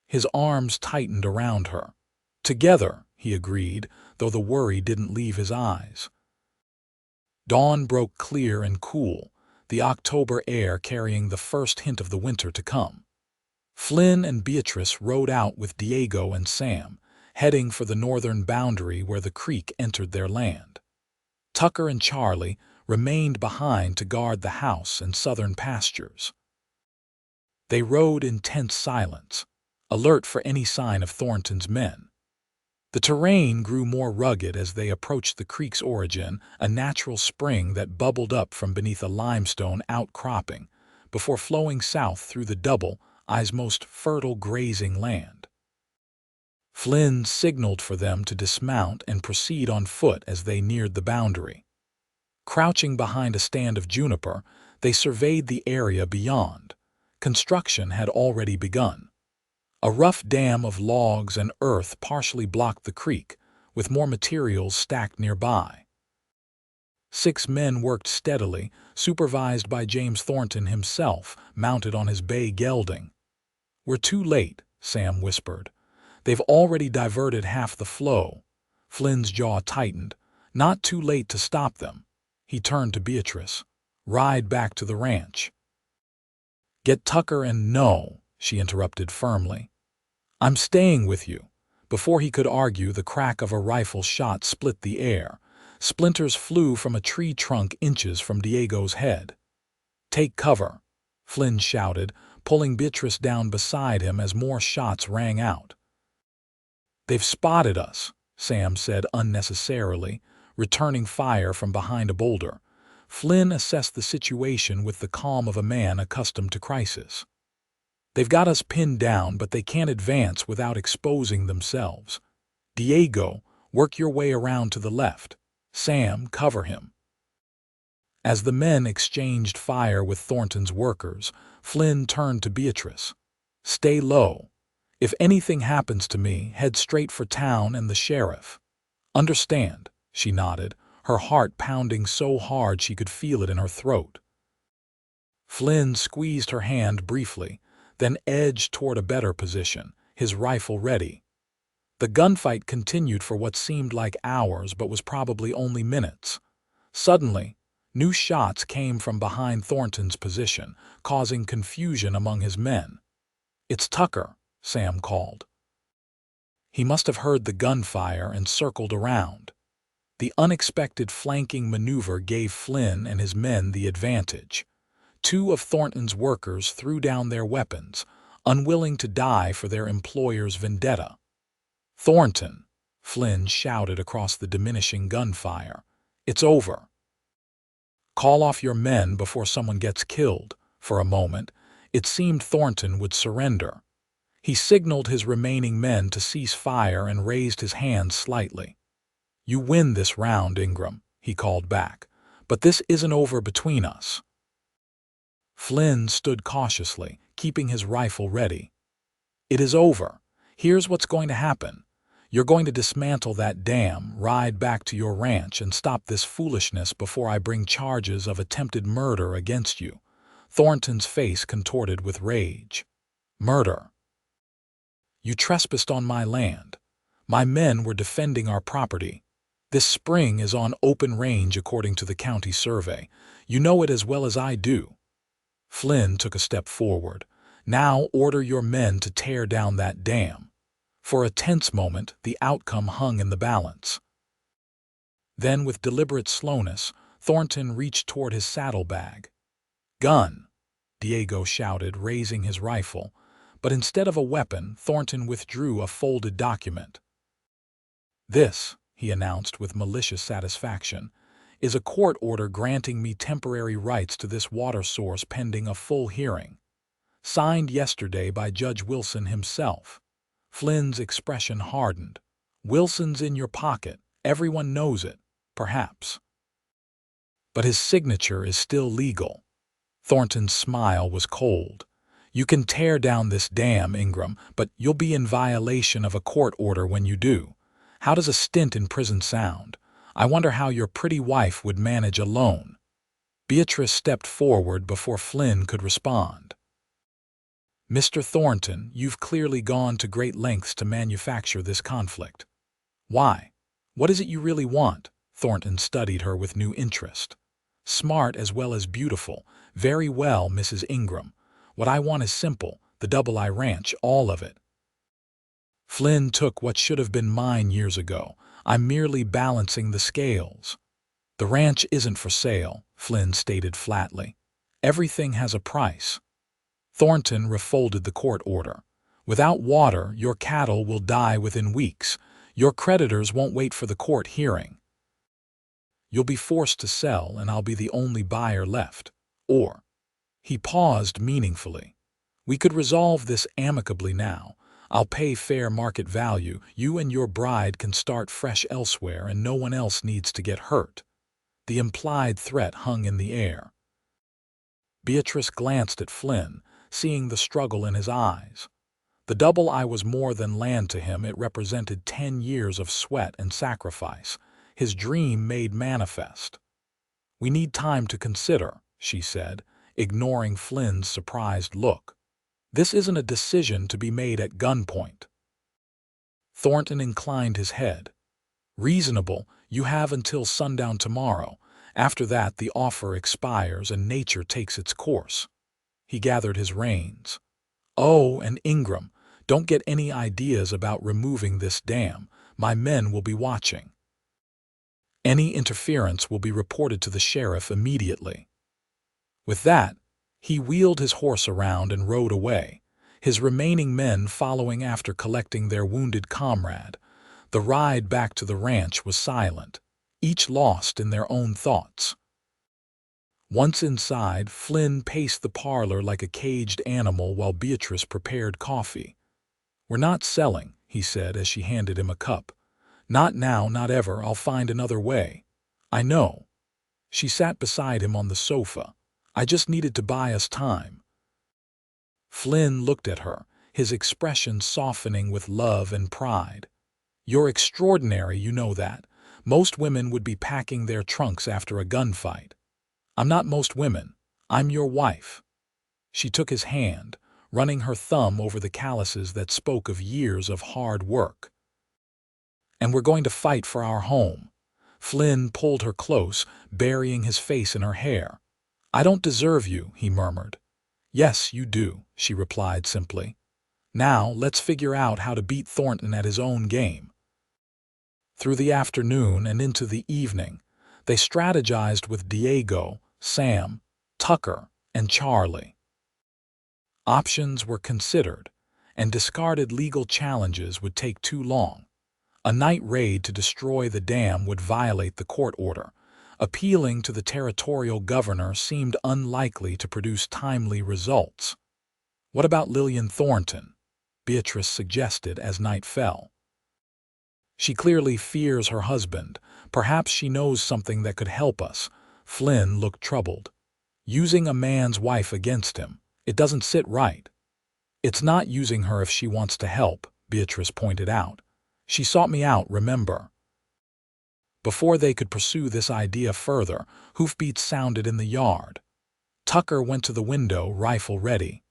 A: His arms tightened around her. "Together," he agreed, though the worry didn't leave his eyes. Dawn broke clear and cool, the October air carrying the first hint of the winter to come. Flynn and Beatrice rode out with Diego and Sam, heading for the northern boundary where the creek entered their land. Tucker and Charlie remained behind to guard the house and southern pastures. They rode in tense silence, alert for any sign of Thornton's men. The terrain grew more rugged as they approached the creek's origin, a natural spring that bubbled up from beneath a limestone outcropping, before flowing south through the Double I's most fertile grazing land. Flynn signaled for them to dismount and proceed on foot as they neared the boundary. Crouching behind a stand of juniper, they surveyed the area beyond. Construction had already begun. A rough dam of logs and earth partially blocked the creek, with more materials stacked nearby. 6 men worked steadily, supervised by James Thornton himself, mounted on his bay gelding. "We're too late," Sam whispered. "They've already diverted half the flow." Flynn's jaw tightened. "Not too late to stop them." He turned to Beatrice. "Ride back to the ranch." "Get Tucker and—" "No," she interrupted firmly. "I'm staying with you." Before he could argue, the crack of a rifle shot split the air. Splinters flew from a tree trunk inches from Diego's head. "Take cover," Flynn shouted, pulling Beatrice down beside him as more shots rang out. "They've spotted us," Sam said unnecessarily, returning fire from behind a boulder. Flynn assessed the situation with the calm of a man accustomed to crisis. "They've got us pinned down, but they can't advance without exposing themselves. Diego, work your way around to the left. Sam, cover him." As the men exchanged fire with Thornton's workers, Flynn turned to Beatrice. "Stay low. If anything happens to me, head straight for town and the sheriff." "Understand," she nodded, her heart pounding so hard she could feel it in her throat. Flynn squeezed her hand briefly, then edged toward a better position, his rifle ready. The gunfight continued for what seemed like hours but was probably only minutes. Suddenly, new shots came from behind Thornton's position, causing confusion among his men. "It's Tucker," Sam called. He must have heard the gunfire and circled around. The unexpected flanking maneuver gave Flynn and his men the advantage. Two of Thornton's workers threw down their weapons, unwilling to die for their employer's vendetta. "Thornton!" Flynn shouted across the diminishing gunfire. "It's over. Call off your men before someone gets killed." For a moment, it seemed Thornton would surrender. He signaled his remaining men to cease fire and raised his hands slightly. "You win this round, Ingram," he called back, "but this isn't over between us." Flynn stood cautiously, keeping his rifle ready. "It is over. Here's what's going to happen. You're going to dismantle that dam, ride back to your ranch, and stop this foolishness before I bring charges of attempted murder against you." Thornton's face contorted with rage. "Murder? You trespassed on my land. My men were defending our property. This spring is on open range according to the county survey. You know it as well as I do." Flynn took a step forward. "Now order your men to tear down that dam." For a tense moment, the outcome hung in the balance. Then, with deliberate slowness, Thornton reached toward his saddlebag. "Gun!" Diego shouted, raising his rifle. But instead of a weapon, Thornton withdrew a folded document. "This," he announced with malicious satisfaction, "is a court order granting me temporary rights to this water source pending a full hearing. Signed yesterday by Judge Wilson himself." Flynn's expression hardened. "Wilson's in your pocket. Everyone knows it, perhaps. But his signature is still legal." Thornton's smile was cold. "You can tear down this dam, Ingram, but you'll be in violation of a court order when you do. How does a stint in prison sound? I wonder how your pretty wife would manage alone." Beatrice stepped forward before Flynn could respond. "Mr. Thornton, you've clearly gone to great lengths to manufacture this conflict. Why? What is it you really want?" Thornton studied her with new interest. "Smart as well as beautiful. Very well, Mrs. Ingram. What I want is simple, the Double I Ranch, all of it." Flynn took what should have been mine years ago. "I'm merely balancing the scales." "The ranch isn't for sale," Flynn stated flatly. "Everything has a price." Thornton refolded the court order. "Without water, your cattle will die within weeks. Your creditors won't wait for the court hearing. You'll be forced to sell, and I'll be the only buyer left. Or—" He paused meaningfully. "We could resolve this amicably now. I'll pay fair market value. You and your bride can start fresh elsewhere, and no one else needs to get hurt." The implied threat hung in the air. Beatrice glanced at Flynn, seeing the struggle in his eyes. The Double I was more than land to him. It represented 10 years of sweat and sacrifice, his dream made manifest. "We need time to consider," she said, ignoring Flynn's surprised look. "This isn't a decision to be made at gunpoint." Thornton inclined his head. "Reasonable. You have until sundown tomorrow. After that, the offer expires and nature takes its course." He gathered his reins. "Oh, and Ingram, don't get any ideas about removing this dam. My men will be watching. Any interference will be reported to the sheriff immediately." With that, he wheeled his horse around and rode away, his remaining men following after collecting their wounded comrade. The ride back to the ranch was silent, each lost in their own thoughts. Once inside, Flynn paced the parlor like a caged animal while Beatrice prepared coffee. "We're not selling," he said as she handed him a cup. "Not now, not ever. I'll find another way." "I know." She sat beside him on the sofa. "I just needed to buy us time." Flynn looked at her, his expression softening with love and pride. "You're extraordinary, you know that. Most women would be packing their trunks after a gunfight. I'm not most women. I'm your wife." She took his hand, running her thumb over the calluses that spoke of years of hard work. "And we're going to fight for our home." Flynn pulled her close, burying his face in her hair. "I don't deserve you," he murmured. "Yes, you do," she replied simply. "Now let's figure out how to beat Thornton at his own game." Through the afternoon and into the evening, they strategized with Diego, Sam, Tucker, and Charlie. Options were considered, and discarded legal challenges would take too long. A night raid to destroy the dam would violate the court order. Appealing to the territorial governor seemed unlikely to produce timely results. "What about Lillian Thornton?" Beatrice suggested as night fell. "She clearly fears her husband. Perhaps she knows something that could help us." Flynn looked troubled. "Using a man's wife against him. It doesn't sit right." "It's not using her if she wants to help," Beatrice pointed out. "She sought me out, remember?" Before they could pursue this idea further, hoofbeats sounded in the yard. Tucker went to the window, rifle ready.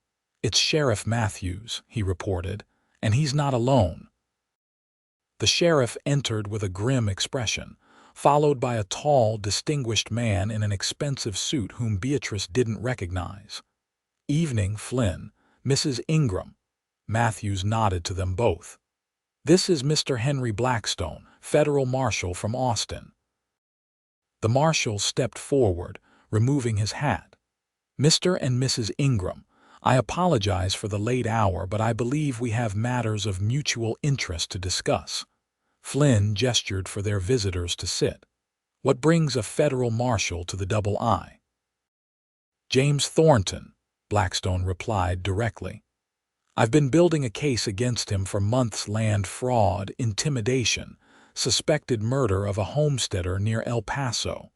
A: "It's Sheriff Matthews," he reported, "and he's not alone." The sheriff entered with a grim expression, followed by a tall, distinguished man in an expensive suit whom Beatrice didn't recognize. "Evening, Flynn. Mrs. Ingram." Matthews nodded to them both. "This is Mr. Henry Blackstone, federal marshal from Austin." The marshal stepped forward, removing his hat. "Mr. and Mrs. Ingram, I apologize for the late hour, but I believe we have matters of mutual interest to discuss." Flynn gestured for their visitors to sit. "What brings a federal marshal to the Double I?" "James Thornton," Blackstone replied directly. "I've been building a case against him for months: land fraud, intimidation, suspected murder of a homesteader near El Paso.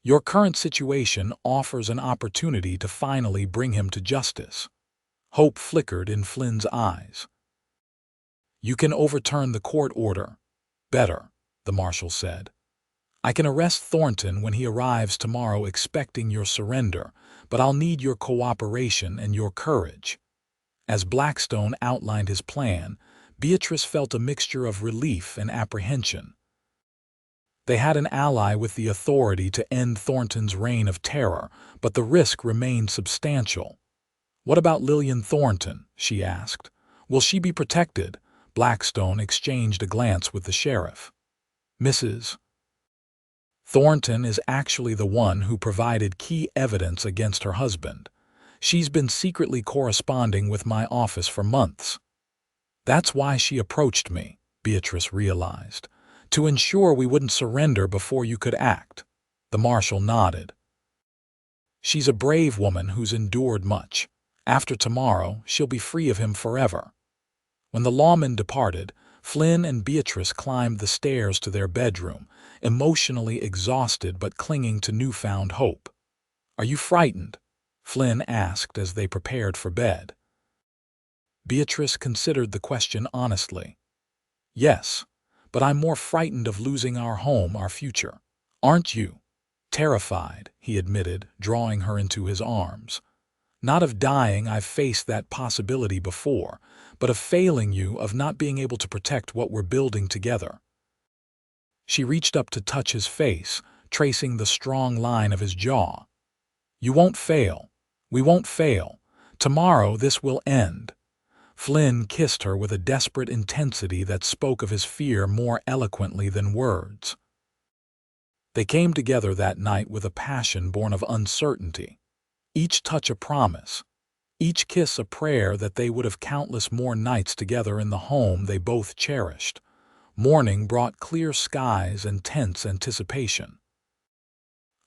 A: Your current situation offers an opportunity to finally bring him to justice." Hope flickered in Flynn's eyes. "You can overturn the court order." "Better," the marshal said. "I can arrest Thornton when he arrives tomorrow expecting your surrender, but I'll need your cooperation and your courage." As Blackstone outlined his plan, Beatrice felt a mixture of relief and apprehension. They had an ally with the authority to end Thornton's reign of terror, but the risk remained substantial. "What about Lillian Thornton?" she asked. "Will she be protected?" Blackstone exchanged a glance with the sheriff. "Mrs. Thornton is actually the one who provided key evidence against her husband. She's been secretly corresponding with my office for months." "That's why she approached me," Beatrice realized. "To ensure we wouldn't surrender before you could act." The marshal nodded. "She's a brave woman who's endured much. After tomorrow, she'll be free of him forever." When the lawman departed, Flynn and Beatrice climbed the stairs to their bedroom, emotionally exhausted but clinging to newfound hope. "Are you frightened?" Flynn asked as they prepared for bed. Beatrice considered the question honestly. "Yes, but I'm more frightened of losing our home, our future." "Aren't you?" "Terrified," he admitted, drawing her into his arms. "Not of dying, I've faced that possibility before, but of failing you, of not being able to protect what we're building together." She reached up to touch his face, tracing the strong line of his jaw. "You won't fail. We won't fail. Tomorrow this will end." Flynn kissed her with a desperate intensity that spoke of his fear more eloquently than words. They came together that night with a passion born of uncertainty. Each touch a promise, each kiss a prayer that they would have countless more nights together in the home they both cherished. Morning brought clear skies and tense anticipation.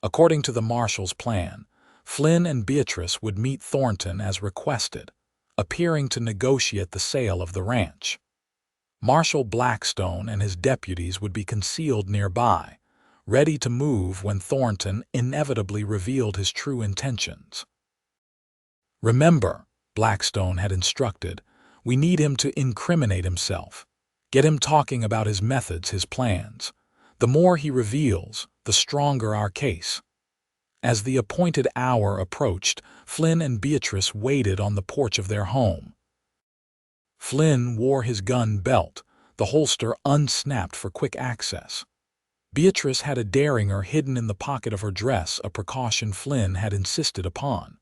A: According to the marshal's plan, Flynn and Beatrice would meet Thornton as requested, appearing to negotiate the sale of the ranch. Marshal Blackstone and his deputies would be concealed nearby, ready to move when Thornton inevitably revealed his true intentions. "Remember," Blackstone had instructed, "we need him to incriminate himself. Get him talking about his methods, his plans. The more he reveals, the stronger our case." As the appointed hour approached, Flynn and Beatrice waited on the porch of their home. Flynn wore his gun belt, the holster unsnapped for quick access. Beatrice had a derringer hidden in the pocket of her dress, a precaution Flynn had insisted upon.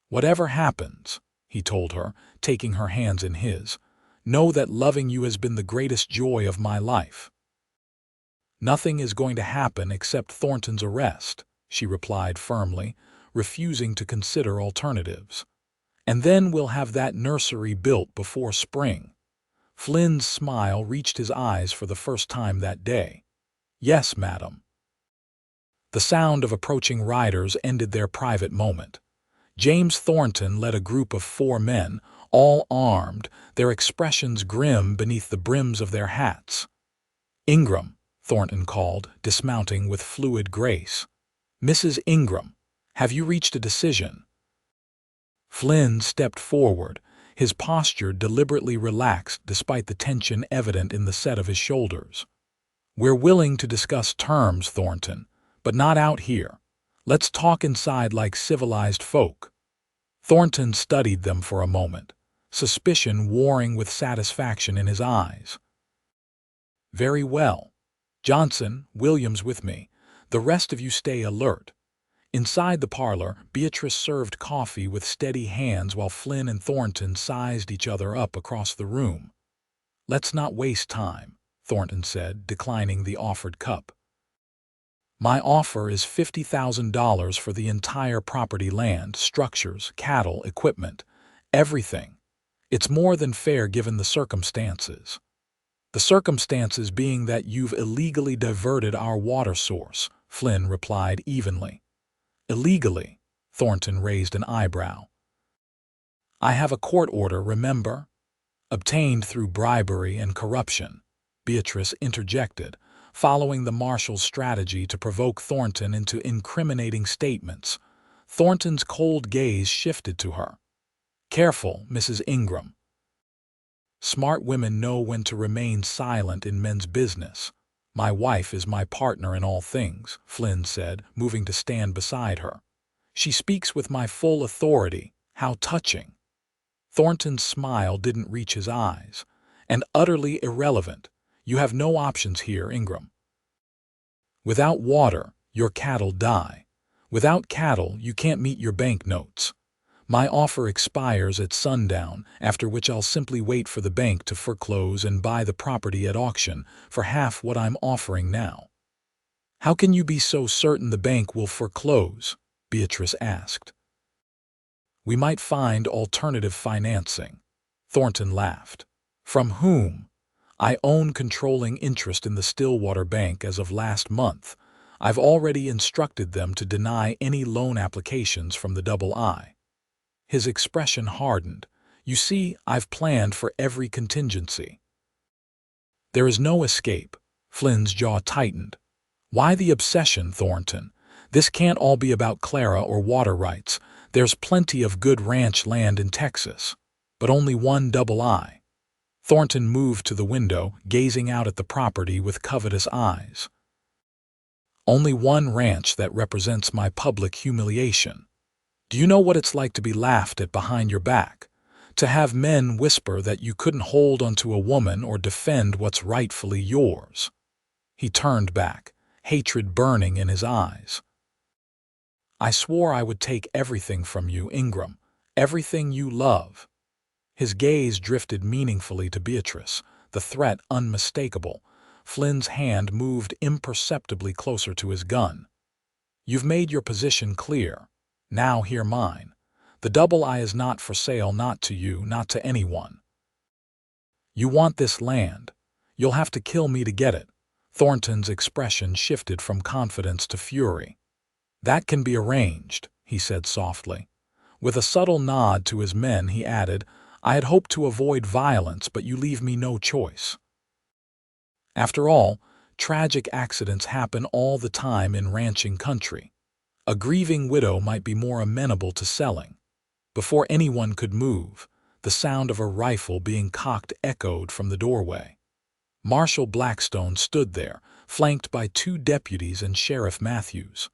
A: "Whatever happens," he told her, taking her hands in his, "know that loving you has been the greatest joy of my life." "Nothing is going to happen except Thornton's arrest," she replied firmly, refusing to consider alternatives. "And then we'll have that nursery built before spring." Flynn's smile reached his eyes for the first time that day. "Yes, madam." The sound of approaching riders ended their private moment. James Thornton led a group of 4 men, all armed, their expressions grim beneath the brims of their hats. "Ingram," Thornton called, dismounting with fluid grace. "Mrs. Ingram, have you reached a decision?" Flynn stepped forward, his posture deliberately relaxed despite the tension evident in the set of his shoulders. "We're willing to discuss terms, Thornton, but not out here. Let's talk inside like civilized folk." Thornton studied them for a moment, suspicion warring with satisfaction in his eyes. "Very well. Johnson, Williams with me. The rest of you stay alert." Inside the parlor, Beatrice served coffee with steady hands while Flynn and Thornton sized each other up across the room. "Let's not waste time," Thornton said, declining the offered cup. "My offer is $50,000 for the entire property, land, structures, cattle, equipment, everything. It's more than fair given the circumstances." "The circumstances being that you've illegally diverted our water source," Flynn replied evenly. "Illegally?" Thornton raised an eyebrow. "I have a court order, remember? Obtained through bribery and corruption," Beatrice interjected, following the marshal's strategy to provoke Thornton into incriminating statements. Thornton's cold gaze shifted to her. "Careful, Mrs. Ingram. Smart women know when to remain silent in men's business. My wife is my partner in all things," Flynn said, moving to stand beside her. "She speaks with my full authority. How touching." Thornton's smile didn't reach his eyes. "And utterly irrelevant. You have no options here, Ingram. Without water, your cattle die. Without cattle, you can't meet your bank notes. My offer expires at sundown, after which I'll simply wait for the bank to foreclose and buy the property at auction for half what I'm offering now." "How can you be so certain the bank will foreclose?" Beatrice asked. "We might find alternative financing." Thornton laughed. "From whom?" "I own controlling interest in the Stillwater Bank as of last month. I've already instructed them to deny any loan applications from the II." His expression hardened. "You see, I've planned for every contingency." "There is no escape." Flynn's jaw tightened. "Why the obsession, Thornton? This can't all be about Clara or water rights. There's plenty of good ranch land in Texas. But only one II." Thornton moved to the window, gazing out at the property with covetous eyes. "Only one ranch that represents my public humiliation. Do you know what it's like to be laughed at behind your back? To have men whisper that you couldn't hold onto a woman or defend what's rightfully yours?" He turned back, hatred burning in his eyes. "I swore I would take everything from you, Ingram, everything you love." His gaze drifted meaningfully to Beatrice, the threat unmistakable. Flynn's hand moved imperceptibly closer to his gun. "You've made your position clear. Now hear mine. The II is not for sale, not to you, not to anyone. You want this land. You'll have to kill me to get it." Thornton's expression shifted from confidence to fury. "That can be arranged," he said softly. With a subtle nod to his men, he added, "I had hoped to avoid violence, but you leave me no choice." After all, tragic accidents happen all the time in ranching country. A grieving widow might be more amenable to selling. Before anyone could move, the sound of a rifle being cocked echoed from the doorway. Marshal Blackstone stood there, flanked by 2 deputies and Sheriff Matthews.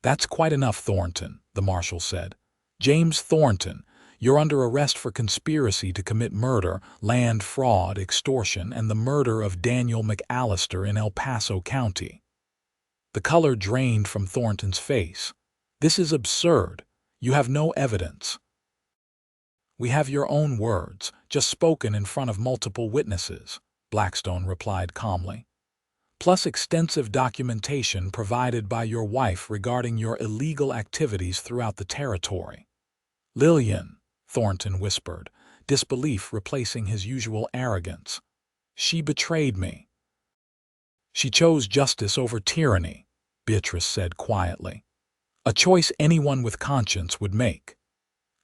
A: "That's quite enough, Thornton," the marshal said. "James Thornton, you're under arrest for conspiracy to commit murder, land fraud, extortion, and the murder of Daniel McAllister in El Paso County." The color drained from Thornton's face. "This is absurd. You have no evidence." "We have your own words, just spoken in front of multiple witnesses," Blackstone replied calmly. plus extensive documentation provided by your wife regarding your illegal activities throughout the territory." "Lillian," Thornton whispered, disbelief replacing his usual arrogance. "She betrayed me." "She chose justice over tyranny," Beatrice said quietly. "A choice anyone with conscience would make."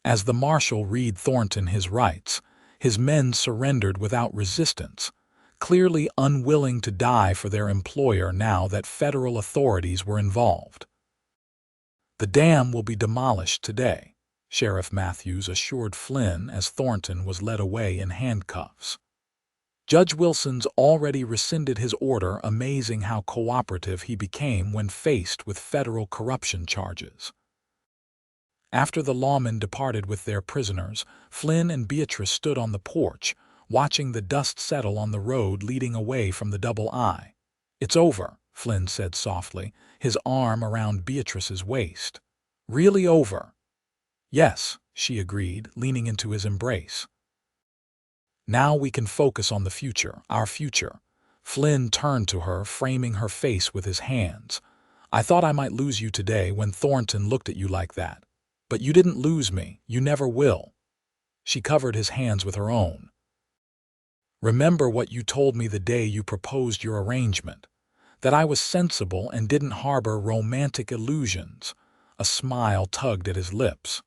A: As the marshal read Thornton his rights, his men surrendered without resistance, clearly unwilling to die for their employer now that federal authorities were involved. "The dam will be demolished today," Sheriff Matthews assured Flynn as Thornton was led away in handcuffs. Judge Wilson's already rescinded his order, amazing how cooperative he became when faced with federal corruption charges. After the lawmen departed with their prisoners, Flynn and Beatrice stood on the porch, watching the dust settle on the road leading away from the Double I. "It's over," Flynn said softly, his arm around Beatrice's waist. "Really over?" "Yes," she agreed, leaning into his embrace. "Now we can focus on the future, our future." Flynn turned to her, framing her face with his hands. "I thought I might lose you today when Thornton looked at you like that. But you didn't lose me, you never will." She covered his hands with her own. "Remember what you told me the day you proposed your arrangement, that I was sensible and didn't harbor romantic illusions." A smile tugged at his lips.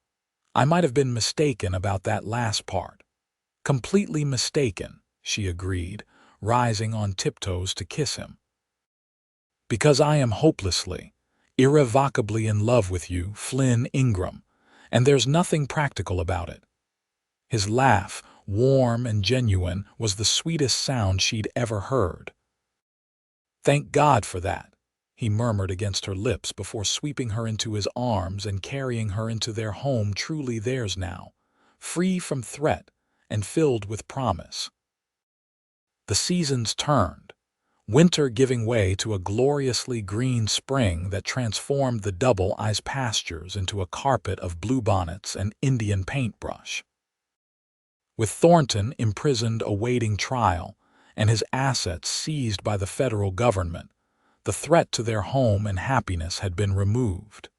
A: "I might have been mistaken about that last part." "Completely mistaken," she agreed, rising on tiptoes to kiss him. "Because I am hopelessly, irrevocably in love with you, Flynn Ingram, and there's nothing practical about it." His laugh, warm and genuine, was the sweetest sound she'd ever heard. "Thank God for that," he murmured against her lips before sweeping her into his arms and carrying her into their home, truly theirs now, free from threat and filled with promise. The seasons turned, winter giving way to a gloriously green spring that transformed the Double I's pastures into a carpet of bluebonnets and Indian paintbrush. With Thornton imprisoned awaiting trial and his assets seized by the federal government, the threat to their home and happiness had been removed.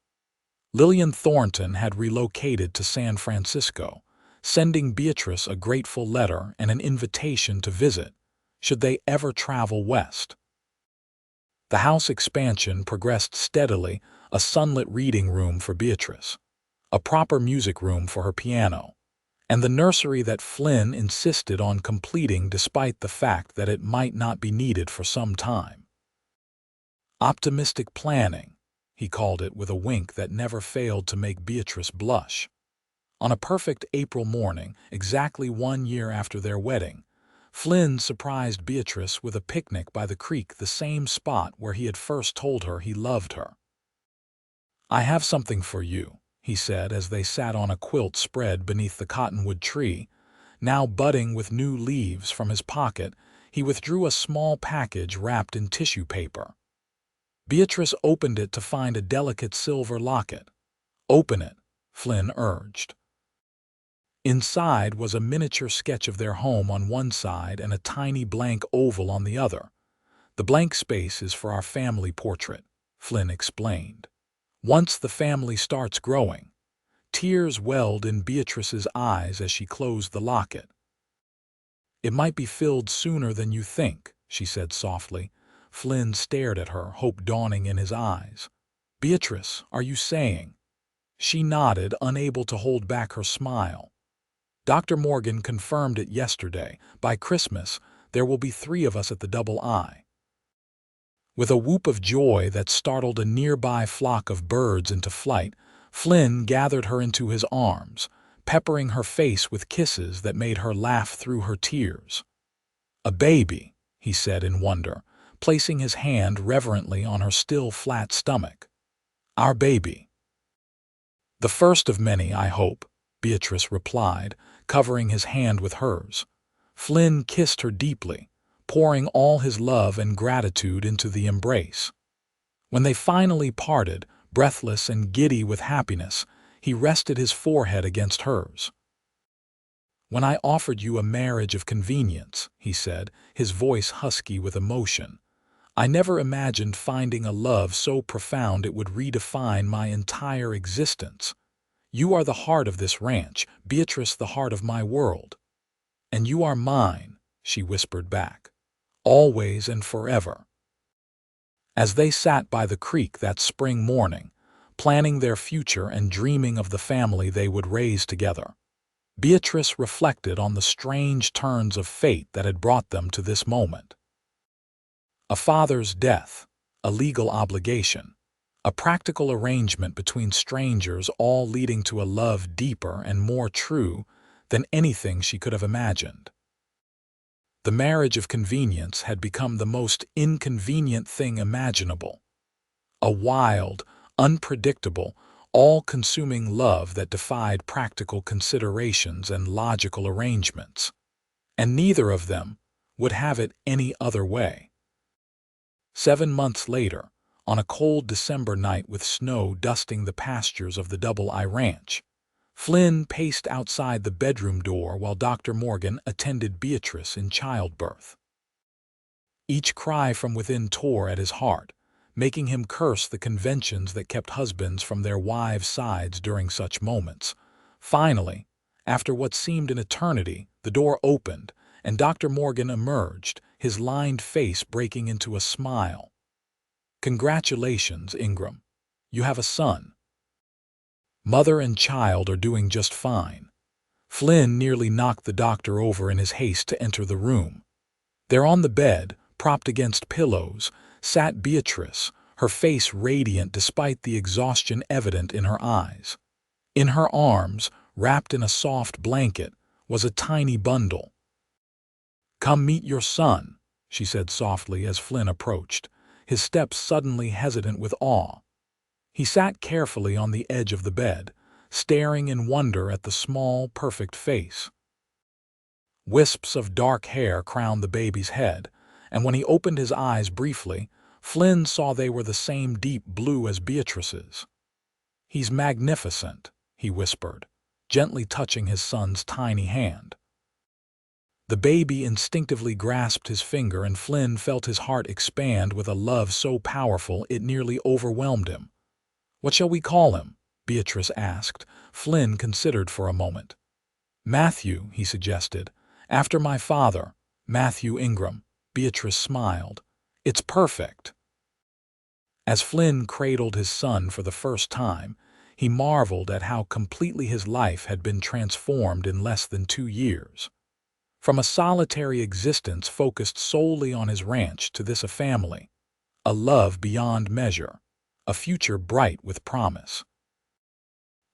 A: Lillian Thornton had relocated to San Francisco, sending Beatrice a grateful letter and an invitation to visit, should they ever travel west. The house expansion progressed steadily, a sunlit reading room for Beatrice, a proper music room for her piano, and the nursery that Flynn insisted on completing despite the fact that it might not be needed for some time. "Optimistic planning," he called it with a wink that never failed to make Beatrice blush. On a perfect April morning, exactly 1 year after their wedding, Flynn surprised Beatrice with a picnic by the creek, the same spot where he had first told her he loved her. "I have something for you," he said as they sat on a quilt spread beneath the cottonwood tree. Now budding with new leaves, from his pocket, he withdrew a small package wrapped in tissue paper. Beatrice opened it to find a delicate silver locket. "Open it," Flynn urged. Inside was a miniature sketch of their home on one side and a tiny blank oval on the other. "The blank space is for our family portrait," Flynn explained. "Once the family starts growing." Tears welled in Beatrice's eyes as she closed the locket. "It might be filled sooner than you think," she said softly. Flynn stared at her, hope dawning in his eyes. "Beatrice, are you saying?" She nodded, unable to hold back her smile. "Dr. Morgan confirmed it yesterday. By Christmas, there will be 3 of us at the Double I." With a whoop of joy that startled a nearby flock of birds into flight, Flynn gathered her into his arms, peppering her face with kisses that made her laugh through her tears. "A baby," he said in wonder, placing his hand reverently on her still flat stomach. "Our baby." "The first of many, I hope," Beatrice replied, covering his hand with hers. Flynn kissed her deeply, pouring all his love and gratitude into the embrace. When they finally parted, breathless and giddy with happiness, he rested his forehead against hers. "When I offered you a marriage of convenience," he said, his voice husky with emotion, I never imagined finding a love so profound it would redefine my entire existence. You are the heart of this ranch, Beatrice, the heart of my world. And you are mine, she whispered back, always and forever. As they sat by the creek that spring morning, planning their future and dreaming of the family they would raise together, Beatrice reflected on the strange turns of fate that had brought them to this moment. A father's death, a legal obligation, a practical arrangement between strangers, all leading to a love deeper and more true than anything she could have imagined. The marriage of convenience had become the most inconvenient thing imaginable. A wild, unpredictable, all-consuming love that defied practical considerations and logical arrangements. And neither of them would have it any other way. 7 months later, on a cold December night with snow dusting the pastures of the Double I Ranch, Flynn paced outside the bedroom door while Dr. Morgan attended Beatrice in childbirth. Each cry from within tore at his heart, making him curse the conventions that kept husbands from their wives' sides during such moments. Finally, after what seemed an eternity, the door opened, and Dr. Morgan emerged, his lined face breaking into a smile. "Congratulations, Ingram. You have a son. Mother and child are doing just fine." Flynn nearly knocked the doctor over in his haste to enter the room. There on the bed, propped against pillows, sat Beatrice, her face radiant despite the exhaustion evident in her eyes. In her arms, wrapped in a soft blanket, was a tiny bundle. "Come meet your son," she said softly as Flynn approached, his steps suddenly hesitant with awe. He sat carefully on the edge of the bed, staring in wonder at the small, perfect face. Wisps of dark hair crowned the baby's head, and when he opened his eyes briefly, Flynn saw they were the same deep blue as Beatrice's. "He's magnificent," he whispered, gently touching his son's tiny hand. The baby instinctively grasped his finger, and Flynn felt his heart expand with a love so powerful it nearly overwhelmed him. "What shall we call him?" Beatrice asked. Flynn considered for a moment. "Matthew," he suggested. "After my father, Matthew Ingram." Beatrice smiled. "It's perfect." As Flynn cradled his son for the first time, he marveled at how completely his life had been transformed in less than 2 years. From a solitary existence focused solely on his ranch to this, a family, a love beyond measure, a future bright with promise.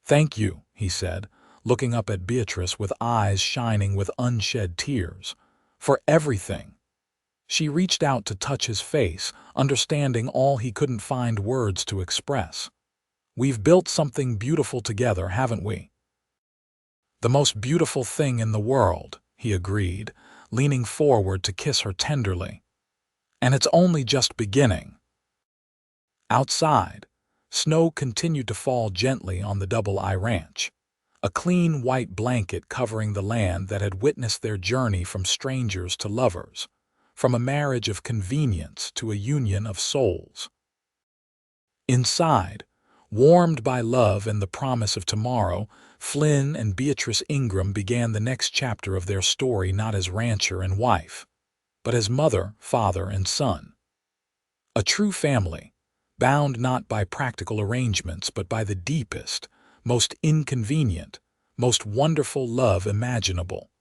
A: "Thank you," he said, looking up at Beatrice with eyes shining with unshed tears, "for everything." She reached out to touch his face, understanding all he couldn't find words to express. "We've built something beautiful together, haven't we?" "The most beautiful thing in the world," he agreed, leaning forward to kiss her tenderly. "And it's only just beginning." Outside, snow continued to fall gently on the Double I Ranch, a clean white blanket covering the land that had witnessed their journey from strangers to lovers, from a marriage of convenience to a union of souls. Inside, warmed by love and the promise of tomorrow, Flynn and Beatrice Ingram began the next chapter of their story not as rancher and wife, but as mother, father, and son. A true family, bound not by practical arrangements but by the deepest, most inconvenient, most wonderful love imaginable.